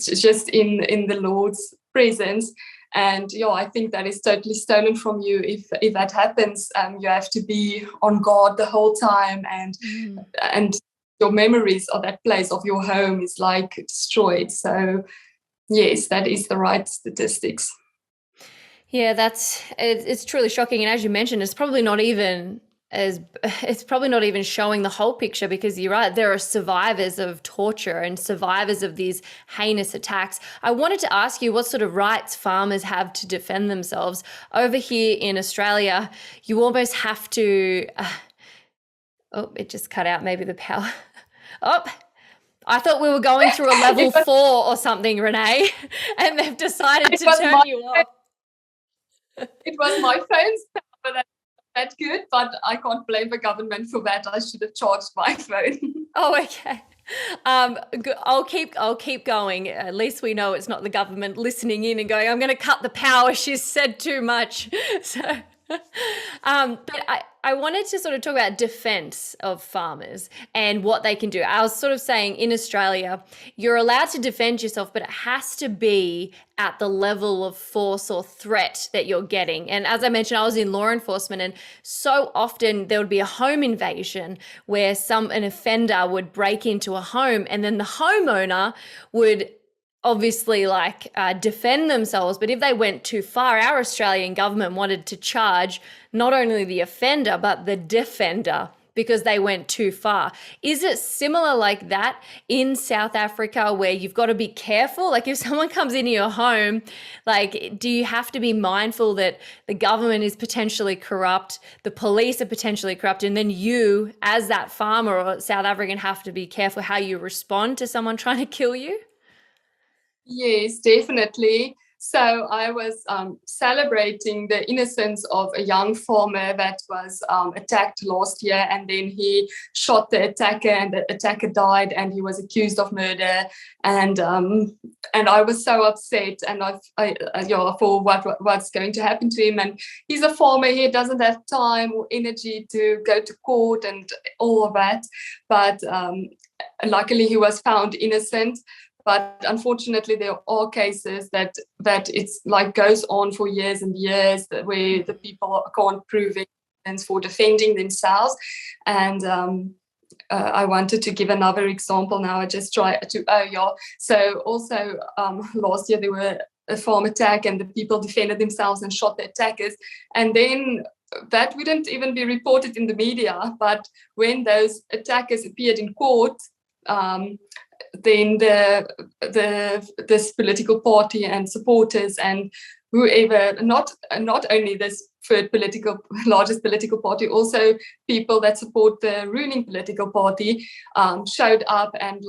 S1: just in the Lord's presence. And I think that is totally stolen from you. If that happens, you have to be on guard the whole time, and your memories of that place, of your home, is like destroyed. So yes, that is the right statistics.
S2: Yeah, it's truly shocking. And as you mentioned, it's probably not even showing the whole picture, because you're right, there are survivors of torture and survivors of these heinous attacks. I wanted to ask you what sort of rights farmers have to defend themselves. Over here in Australia, you almost have to it just cut out, maybe the power. I thought we were going through a level 4 or something, René, and they've decided to turn you off.
S1: It was my phone's power that good, but I can't blame the government for that. I should have charged my phone.
S2: Oh, okay. I'll keep going. At least we know it's not the government listening in and going, I'm going to cut the power. She's said too much. So, but I wanted to sort of talk about defense of farmers and what they can do. I was sort of saying in Australia, you're allowed to defend yourself, but it has to be at the level of force or threat that you're getting. And as I mentioned, I was in law enforcement, and so often there would be a home invasion where an offender would break into a home, and then the homeowner would obviously defend themselves. But if they went too far, our Australian government wanted to charge not only the offender, but the defender, because they went too far. Is it similar like that in South Africa, where you've got to be careful? Like if someone comes into your home, like, do you have to be mindful that the government is potentially corrupt, the police are potentially corrupt, and then you as that farmer or South African have to be careful how you respond to someone trying to kill you?
S1: Yes, definitely. So I was celebrating the innocence of a young farmer that was attacked last year, and then he shot the attacker, and the attacker died, and he was accused of murder. And I was so upset, and I for what's going to happen to him. And he's a farmer; he doesn't have time or energy to go to court and all of that. But luckily, he was found innocent. But unfortunately, there are cases that it's like goes on for years and years, where the people can't prove evidence for defending themselves. And I wanted to give another example now. I just try to, So also last year there were a farm attack, and the people defended themselves and shot the attackers. And then that wouldn't even be reported in the media. But when those attackers appeared in court, then this political party and supporters and whoever, not only this largest political party, also people that support the ruling political party, showed up and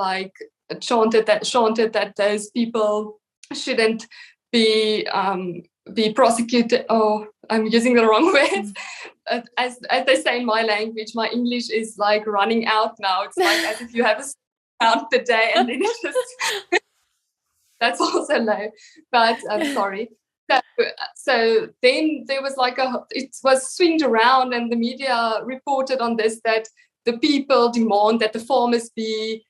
S1: chanted that those people shouldn't be prosecuted. Oh, I'm using the wrong words. As they say in my language, my English is like running out now. It's like as if you have a pound per day, and then it's just that's also low. But I'm sorry. So then there was it was swinged around, and the media reported on this, that the people demand that the farmers be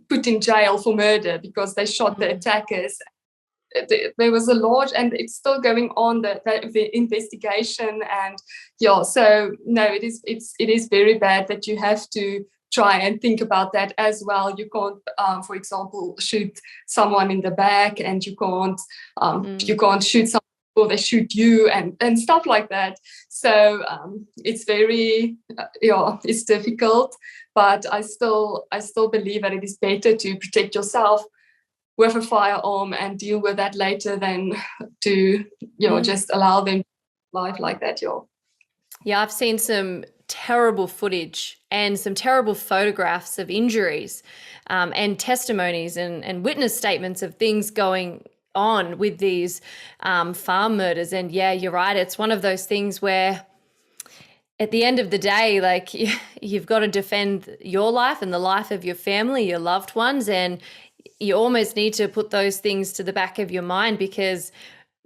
S1: put in jail for murder because they shot the attackers. There was a large, and it's still going on, the investigation. And so no, it is very bad that you have to try and think about that as well. You can't, for example, shoot someone in the back, and you can't shoot someone before they shoot you, and stuff like that. So it's very it's difficult, but I still believe that it is better to protect yourself with a firearm and deal with that later than to just allow them life like that.
S2: Yeah, I've seen some terrible footage and some terrible photographs of injuries, and testimonies and witness statements of things going on with these farm murders. And yeah, you're right. It's one of those things where at the end of the day, like, you've got to defend your life and the life of your family, your loved ones, and you almost need to put those things to the back of your mind, because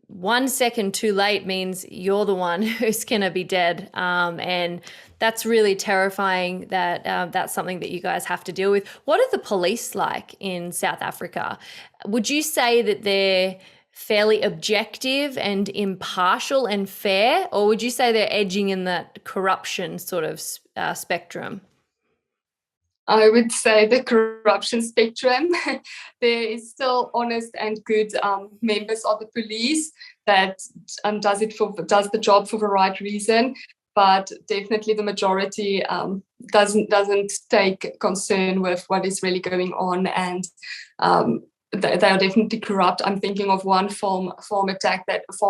S2: 1 second too late means you're the one who's going to be dead. And that's really terrifying that that's something that you guys have to deal with. What are the police like in South Africa? Would you say that they're fairly objective and impartial and fair, or would you say they're edging in that corruption sort of spectrum?
S1: I would say the corruption spectrum. There is still honest and good members of the police that does the job for the right reason, but definitely the majority doesn't take concern with what is really going on, and they are definitely corrupt. I'm thinking of one farm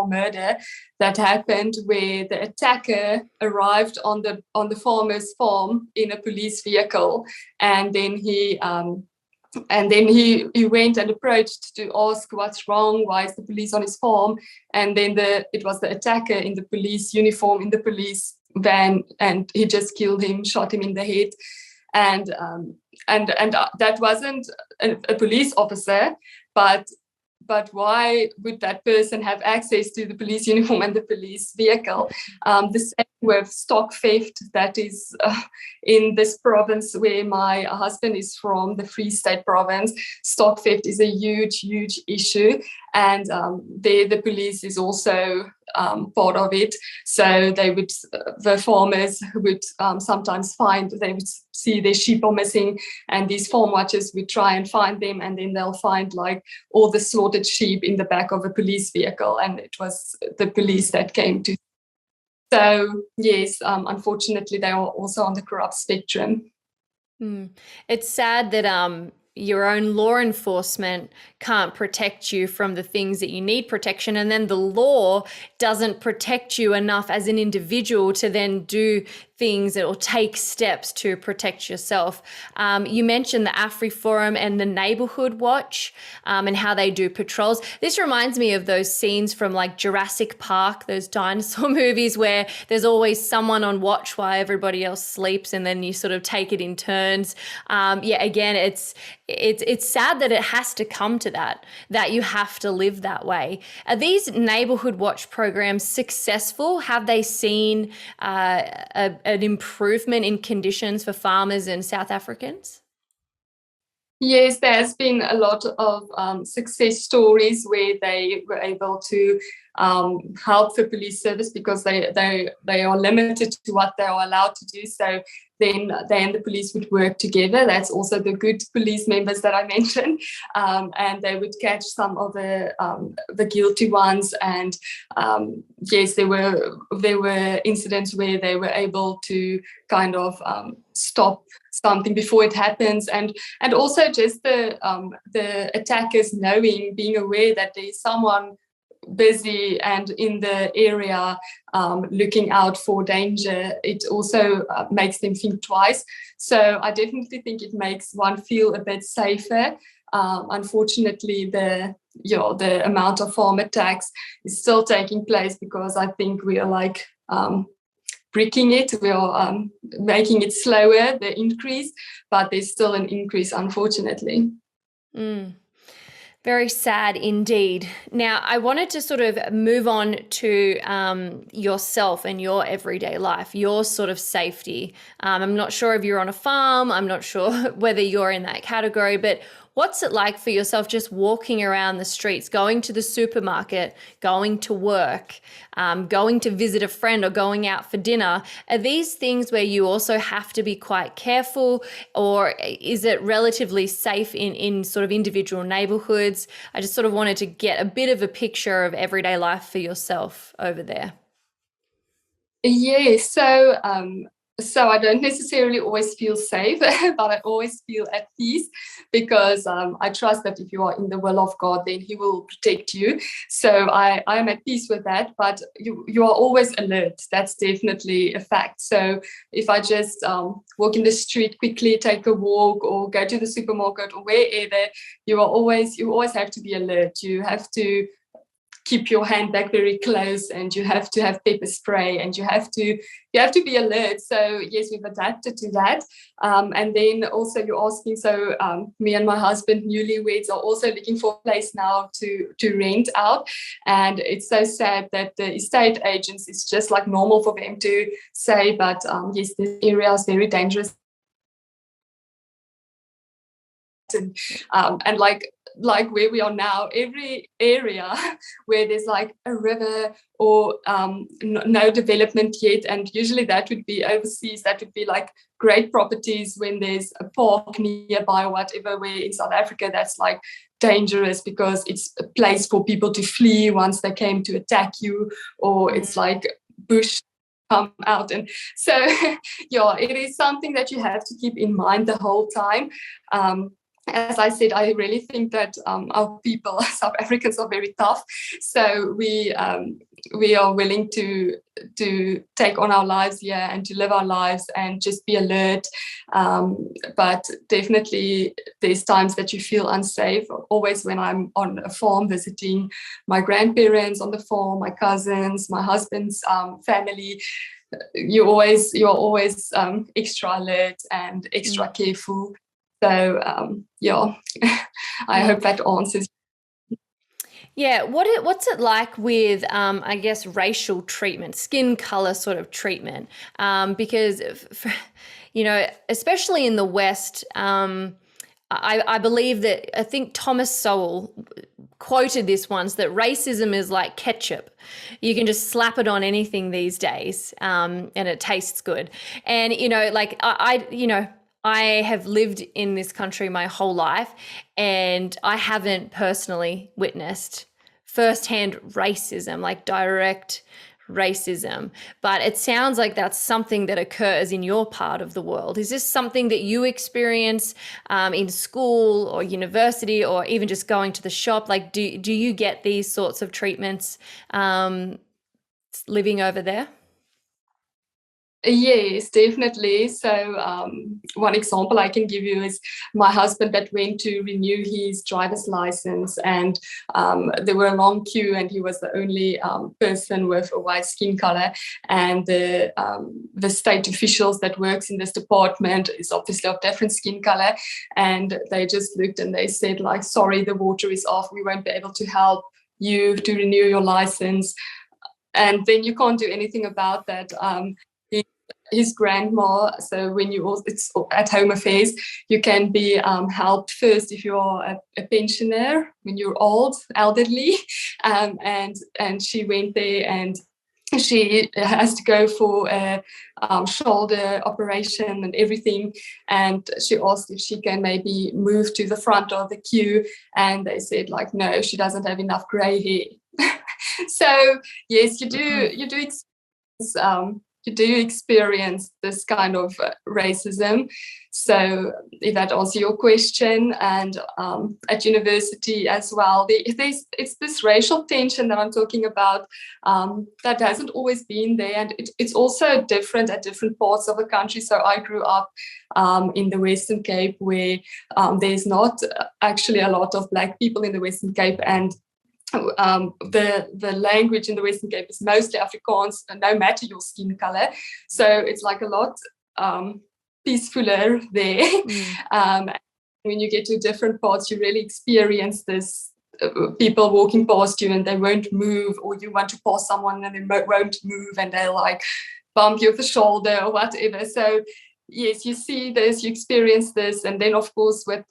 S1: murder that happened, where the attacker arrived on the farmer's farm in a police vehicle, and then he went and approached to ask what's wrong, why is the police on his farm, and then it was the attacker in the police uniform, in the police van, and he just killed him, shot him in the head. and that wasn't a police officer, but why would that person have access to the police uniform and the police vehicle? The same with stock theft. That is in this province where my husband is from, the Free State province. Stock theft is a huge issue, and there the police is also part of it. So the farmers would sometimes they would see their sheep are missing, and these farm watchers would try and find them, and then they'll find like all the slaughtered sheep in the back of a police vehicle, and it was the police that came to. So yes, unfortunately, they are also on the corrupt spectrum.
S2: It's sad that your own law enforcement can't protect you from the things that you need protection, and then the law doesn't protect you enough as an individual to then do things or take steps to protect yourself. You mentioned the AfriForum and the Neighborhood Watch and how they do patrols. This reminds me of those scenes from like Jurassic Park, those dinosaur movies where there's always someone on watch while everybody else sleeps, and then you sort of take it in turns. Again, it's sad that it has to come to that you have to live that way. Are these Neighborhood Watch programs successful? Have they seen an improvement in conditions for farmers and South Africans?
S1: Yes, there's been a lot of success stories where they were able to help the police service, because they are limited to what they are allowed to do. So then they and the police would work together. That's also the good police members that I mentioned, and they would catch some of the guilty ones. And yes, there were incidents where they were able to kind of stop something before it happens, and also just the attackers being aware that there's someone busy and in the area looking out for danger. It also makes them think twice. So I definitely think it makes one feel a bit safer. Unfortunately, the amount of farm attacks is still taking place, because I think we are like bricking it. We are making it slower, the increase, but there's still an increase, unfortunately.
S2: Very sad indeed. Now, I wanted to sort of move on to yourself and your everyday life, your sort of safety. I'm not sure if you're on a farm. I'm not sure whether you're in that category, but what's it like for yourself just walking around the streets, going to the supermarket, going to work, going to visit a friend, or going out for dinner? Are these things where you also have to be quite careful, or is it relatively safe in sort of individual neighborhoods? I just sort of wanted to get a bit of a picture of everyday life for yourself over there.
S1: Yeah, so I don't necessarily always feel safe, but I always feel at peace, because I trust that if you are in the will of God, then He will protect you. So I am at peace with that, but you are always alert. That's definitely a fact. So if I just walk in the street quickly, take a walk, or go to the supermarket, or wherever, you always have to be alert. You have to keep your handbag very close, and you have to have pepper spray, and you have to be alert. So yes, we've adapted to that. And then also you're asking, so me and my husband, newlyweds, are also looking for a place now to rent out. And it's so sad that the estate agents, it's just like normal for them to say, but yes, this area is very dangerous. And like where we are now, every area where there's like a river or no development yet, and usually that would be overseas, that would be like great properties when there's a park nearby or whatever, where in South Africa that's like dangerous, because it's a place for people to flee once they came to attack you, or it's like bush come out. And so yeah, it is something that you have to keep in mind the whole time. As I said, I really think that our people, South Africans, are very tough. So we are willing to take on our lives here and to live our lives and just be alert. But definitely there's times that you feel unsafe. Always when I'm on a farm visiting my grandparents on the farm, my cousins, my husband's family, you're always extra alert and extra careful. So I hope that answers.
S2: Yeah, what's it like with, I guess, racial treatment, skin color sort of treatment? Because, especially in the West, I believe that, I think Thomas Sowell quoted this once, that racism is like ketchup. You can just slap it on anything these days, and it tastes good. And, I have lived in this country my whole life, and I haven't personally witnessed firsthand racism, like direct racism. But it sounds like that's something that occurs in your part of the world. Is this something that you experience in school or university, or even just going to the shop? Like, do you get these sorts of treatments living over there?
S1: Yes, definitely. So one example I can give you is my husband that went to renew his driver's license, and there were a long queue, and he was the only person with a white skin color. And the state officials that works in this department is obviously of different skin color, and they just looked and they said, like, sorry, the water is off. We won't be able to help you to renew your license. And then you can't do anything about that. His grandma, so when it's at home affairs, you can be helped first if you're a pensioner, when you're elderly, and she went there, and she has to go for a shoulder operation and everything, and she asked if she can maybe move to the front of the queue, and they said, like, no, she doesn't have enough gray hair. So yes, you do experience this kind of racism. So if that answers your question, and at university as well, it's this racial tension that I'm talking about that hasn't always been there, and it's also different at different parts of the country. So I grew up in the Western Cape, where there's not actually a lot of Black people in the Western Cape, and the language in the Western Cape is mostly Afrikaans, no matter your skin color. So it's like a lot peacefuler there. When you get to different parts, you really experience this people walking past you and they won't move, or you want to pass someone and they won't move and they'll like bump you with the shoulder or whatever. So yes, you see this, you experience this, and then of course with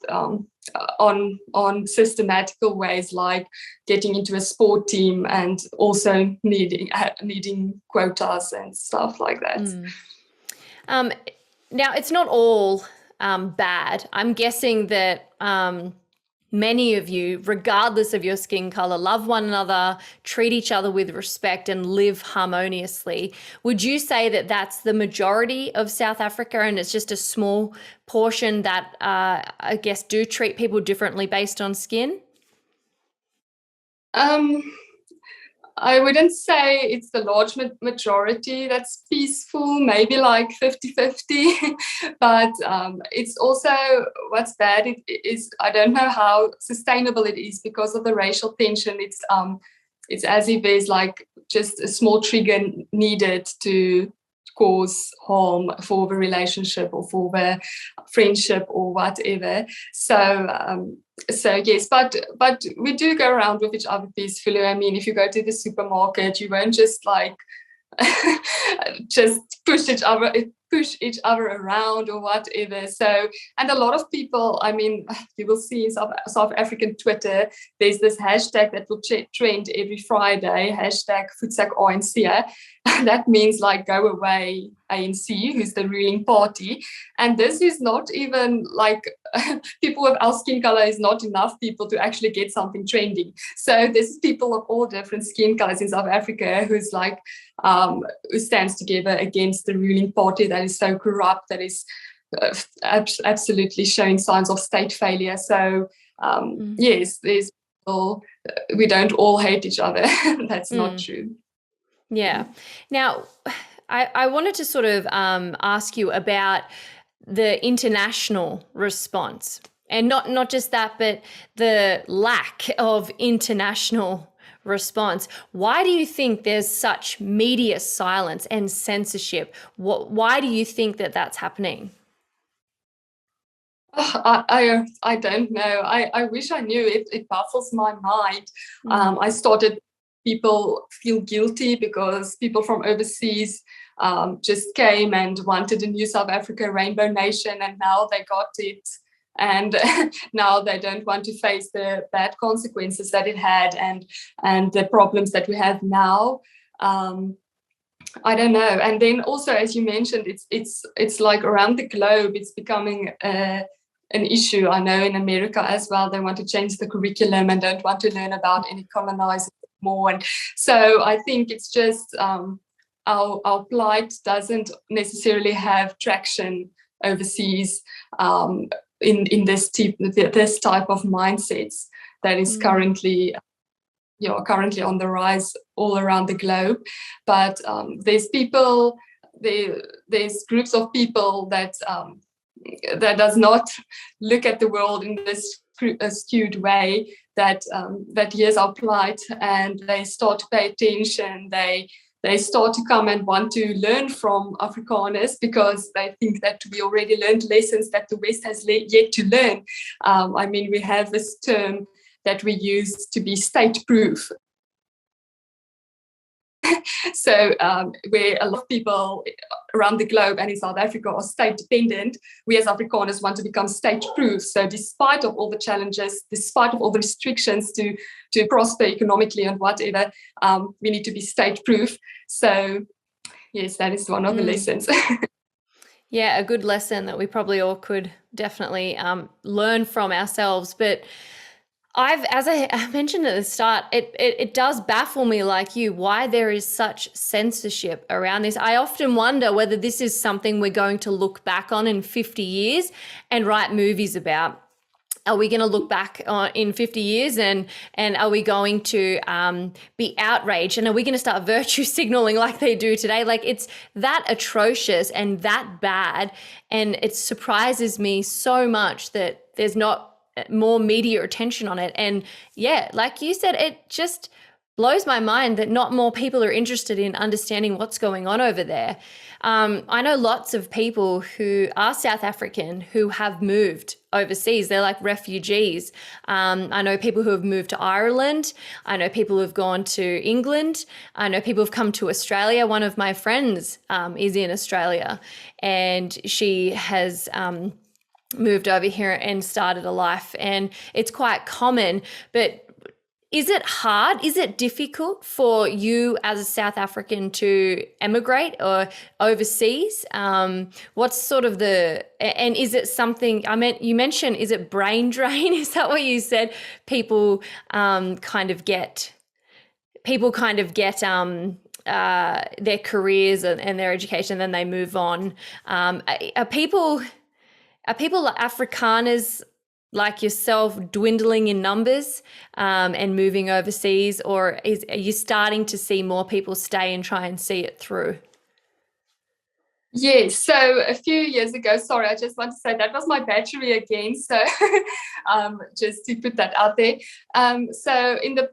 S1: on systematical ways like getting into a sport team and also needing quotas and stuff like that.
S2: Now, it's not all bad. I'm guessing that many of you, regardless of your skin color, love one another, treat each other with respect, and live harmoniously. Would you say that that's the majority of South Africa, and it's just a small portion that I guess do treat people differently based on skin?
S1: I wouldn't say it's the large majority that's peaceful, maybe like 50-50. But it's also, what's bad is I don't know how sustainable it is because of the racial tension. It's as if there's like just a small trigger needed to cause harm for the relationship or for the friendship or whatever. So yes, but we do go around with each other peacefully. I mean, if you go to the supermarket, you won't just like just push each other around or whatever. So, and a lot of people, I mean, you will see in South African Twitter, there's this hashtag that will trend every Friday, hashtag Voetsak ANC. That means like go away ANC, who's the ruling party. And this is not even like people with our skin color is not enough people to actually get something trending. So this is people of all different skin colors in South Africa who's like, who stands together against the ruling party that is so corrupt, that is absolutely showing signs of state failure. So yes, there's people, we don't all hate each other. That's not true.
S2: Yeah. Now, I wanted to sort of ask you about the international response, and not just that, but the lack of international response. Why do you think there's such media silence and censorship? Why do you think that that's happening?
S1: I don't know. I wish I knew. It baffles my mind. I started people feel guilty because people from overseas just came and wanted a new South Africa rainbow nation, and now they got it. And now they don't want to face the bad consequences that it had, and the problems that we have now. I don't know. And then also, as you mentioned, it's like around the globe, it's becoming an issue. I know in America as well, they want to change the curriculum and don't want to learn about any colonizers more. And so I think it's just our plight doesn't necessarily have traction overseas in this type of mindsets that is currently on the rise all around the globe. But there's groups of people that does not look at the world in this skewed way, that hears our plight, and they start to pay attention. They start to come and want to learn from Afrikaners because they think that we already learned lessons that the West has yet to learn. I mean, we have this term that we use to be state-proof. So where a lot of people around the globe and in South Africa are state-dependent, we as Afrikaners want to become state-proof. So despite of all the challenges, despite of all the restrictions to prosper economically and whatever, we need to be state-proof. So yes, that is one of the lessons.
S2: Yeah, a good lesson that we probably all could definitely learn from ourselves. But as I mentioned at the start, it does baffle me, like you, why there is such censorship around this. I often wonder whether this is something we're going to look back on in 50 years and write movies about. Are we going to look back in 50 years and are we going to be outraged, and are we going to start virtue signaling like they do today? Like, it's that atrocious and that bad, and it surprises me so much that there's not more media attention on it. And yeah, like you said, it just blows my mind that not more people are interested in understanding what's going on over there. I know lots of people who are South African who have moved overseas. They're like refugees. I know people who have moved to Ireland. I know people who have gone to England. I know people who've come to Australia. One of my friends is in Australia, and she has moved over here and started a life, and it's quite common. But is it hard? Is it difficult for you as a South African to emigrate or overseas? What's sort of and is it something, you mentioned, is it brain drain? Is that what you said? People kind of get their careers and their education, then they move on. Are people Afrikaners like yourself dwindling in numbers and moving overseas, or are you starting to see more people stay and try and see it through?
S1: Yes, so a few years ago, sorry, I just want to say that was my battery again, so just to put that out there. So in the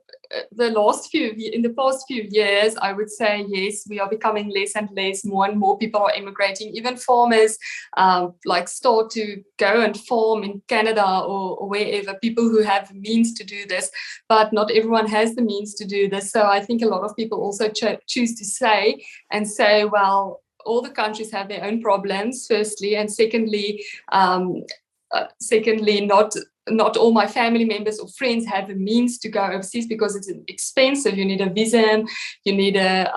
S1: past few years, I would say, yes, we are becoming less and less. More and more people are immigrating. Even farmers start to go and farm in Canada or wherever, people who have the means to do this, but not everyone has the means to do this. So I think a lot of people also choose to say, well, all the countries have their own problems, firstly, and secondly, not all my family members or friends have the means to go overseas because it's expensive. You need a visa, you need a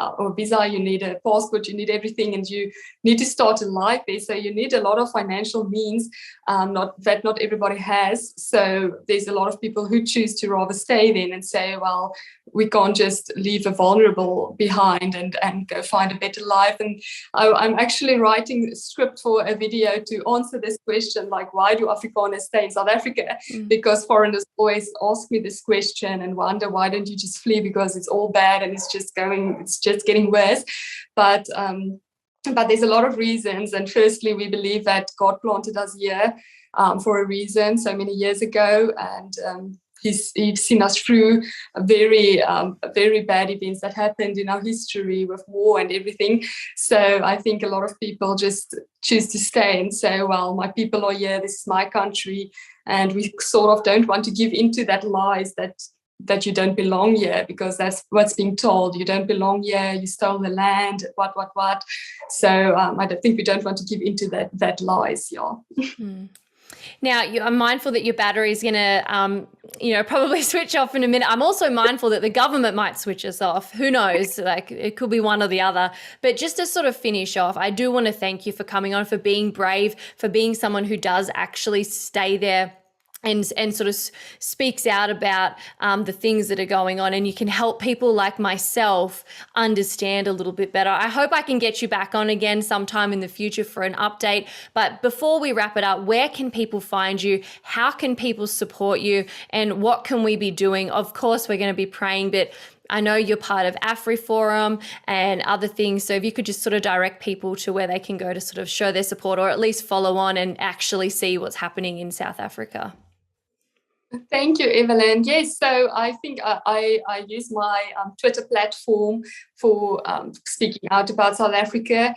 S1: passport, you need everything, and you need to start a life there. So you need a lot of financial means, not everybody has. So there's a lot of people who choose to rather stay then and say, well, we can't just leave a vulnerable behind and go find a better life. And I'm actually writing a script for a video to answer this question, like, why do Afrikaners stay in South Africa? Because foreigners always ask me this question and wonder, why don't you just flee, because it's all bad and it's just getting worse. But there's a lot of reasons. And firstly, we believe that God planted us here for a reason so many years ago. And he's seen us through very bad events that happened in our history with war and everything. So I think a lot of people just choose to stay and say, well, my people are here, this is my country, and we sort of don't want to give into that lies that you don't belong here, because that's what's being told. You don't belong here, you stole the land, what. So I think we don't want to give into that lies, yeah.
S2: Now, I'm mindful that your battery is going to, probably switch off in a minute. I'm also mindful that the government might switch us off. Who knows? Like, it could be one or the other. But just to sort of finish off, I do want to thank you for coming on, for being brave, for being someone who does actually stay there and sort of speaks out about the things that are going on, and you can help people like myself understand a little bit better. I hope I can get you back on again sometime in the future for an update. But before we wrap it up, where can people find you? How can people support you? And what can we be doing? Of course, we're going to be praying, but I know you're part of AfriForum and other things. So if you could just sort of direct people to where they can go to sort of show their support, or at least follow on and actually see what's happening in South Africa.
S1: Thank you, Evelyn. Yes, so I think I use my Twitter platform for speaking out about South Africa.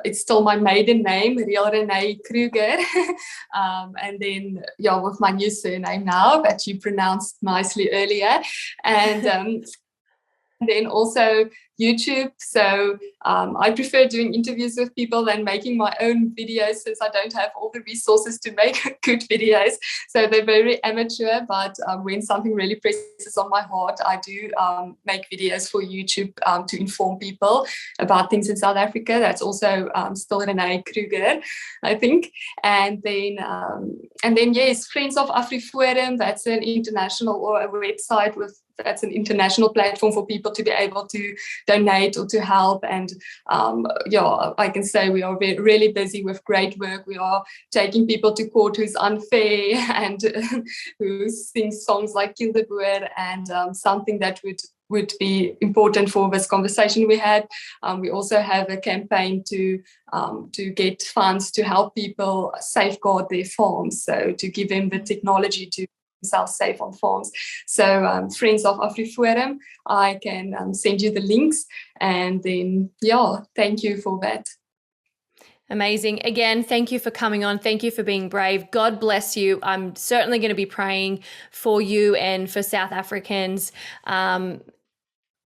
S1: It's still my maiden name, Real René Kruger. And then, with my new surname now that you pronounced nicely earlier. And then also YouTube. So I prefer doing interviews with people than making my own videos, since I don't have all the resources to make good videos. So they're very amateur, but when something really presses on my heart, I do make videos for YouTube to inform people about things in South Africa. That's also still René Kruger, I think. And then yes, Friends of AfriForum, that's an international, or a website that's an international platform for people to be able to donate or to help. And I can say we are really busy with great work. We are taking people to court who's unfair and who sings songs like Kill the Boer, and something that would be important for this conversation we had. We also have a campaign to get funds to help people safeguard their farms, so to give them the technology to themselves safe on farms. So Friends of AfriForum, I can send you the links, and then thank you for that.
S2: Amazing. Again, thank you for coming on. Thank you for being brave. God bless you. I'm certainly going to be praying for you and for South Africans,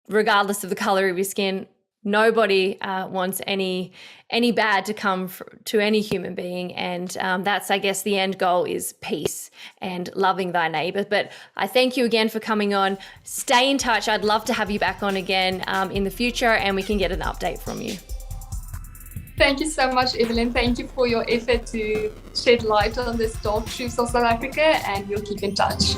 S2: regardless of the color of your skin. Nobody wants any bad to come to any human being, and that's, I guess, the end goal is peace and loving thy neighbor. But I thank you again for coming on. Stay in touch. I'd love to have you back on again in the future, and we can get an update from you.
S1: Thank you so much, Evelyn. Thank you for your effort to shed light on this dark truths of South Africa, and we'll keep in touch.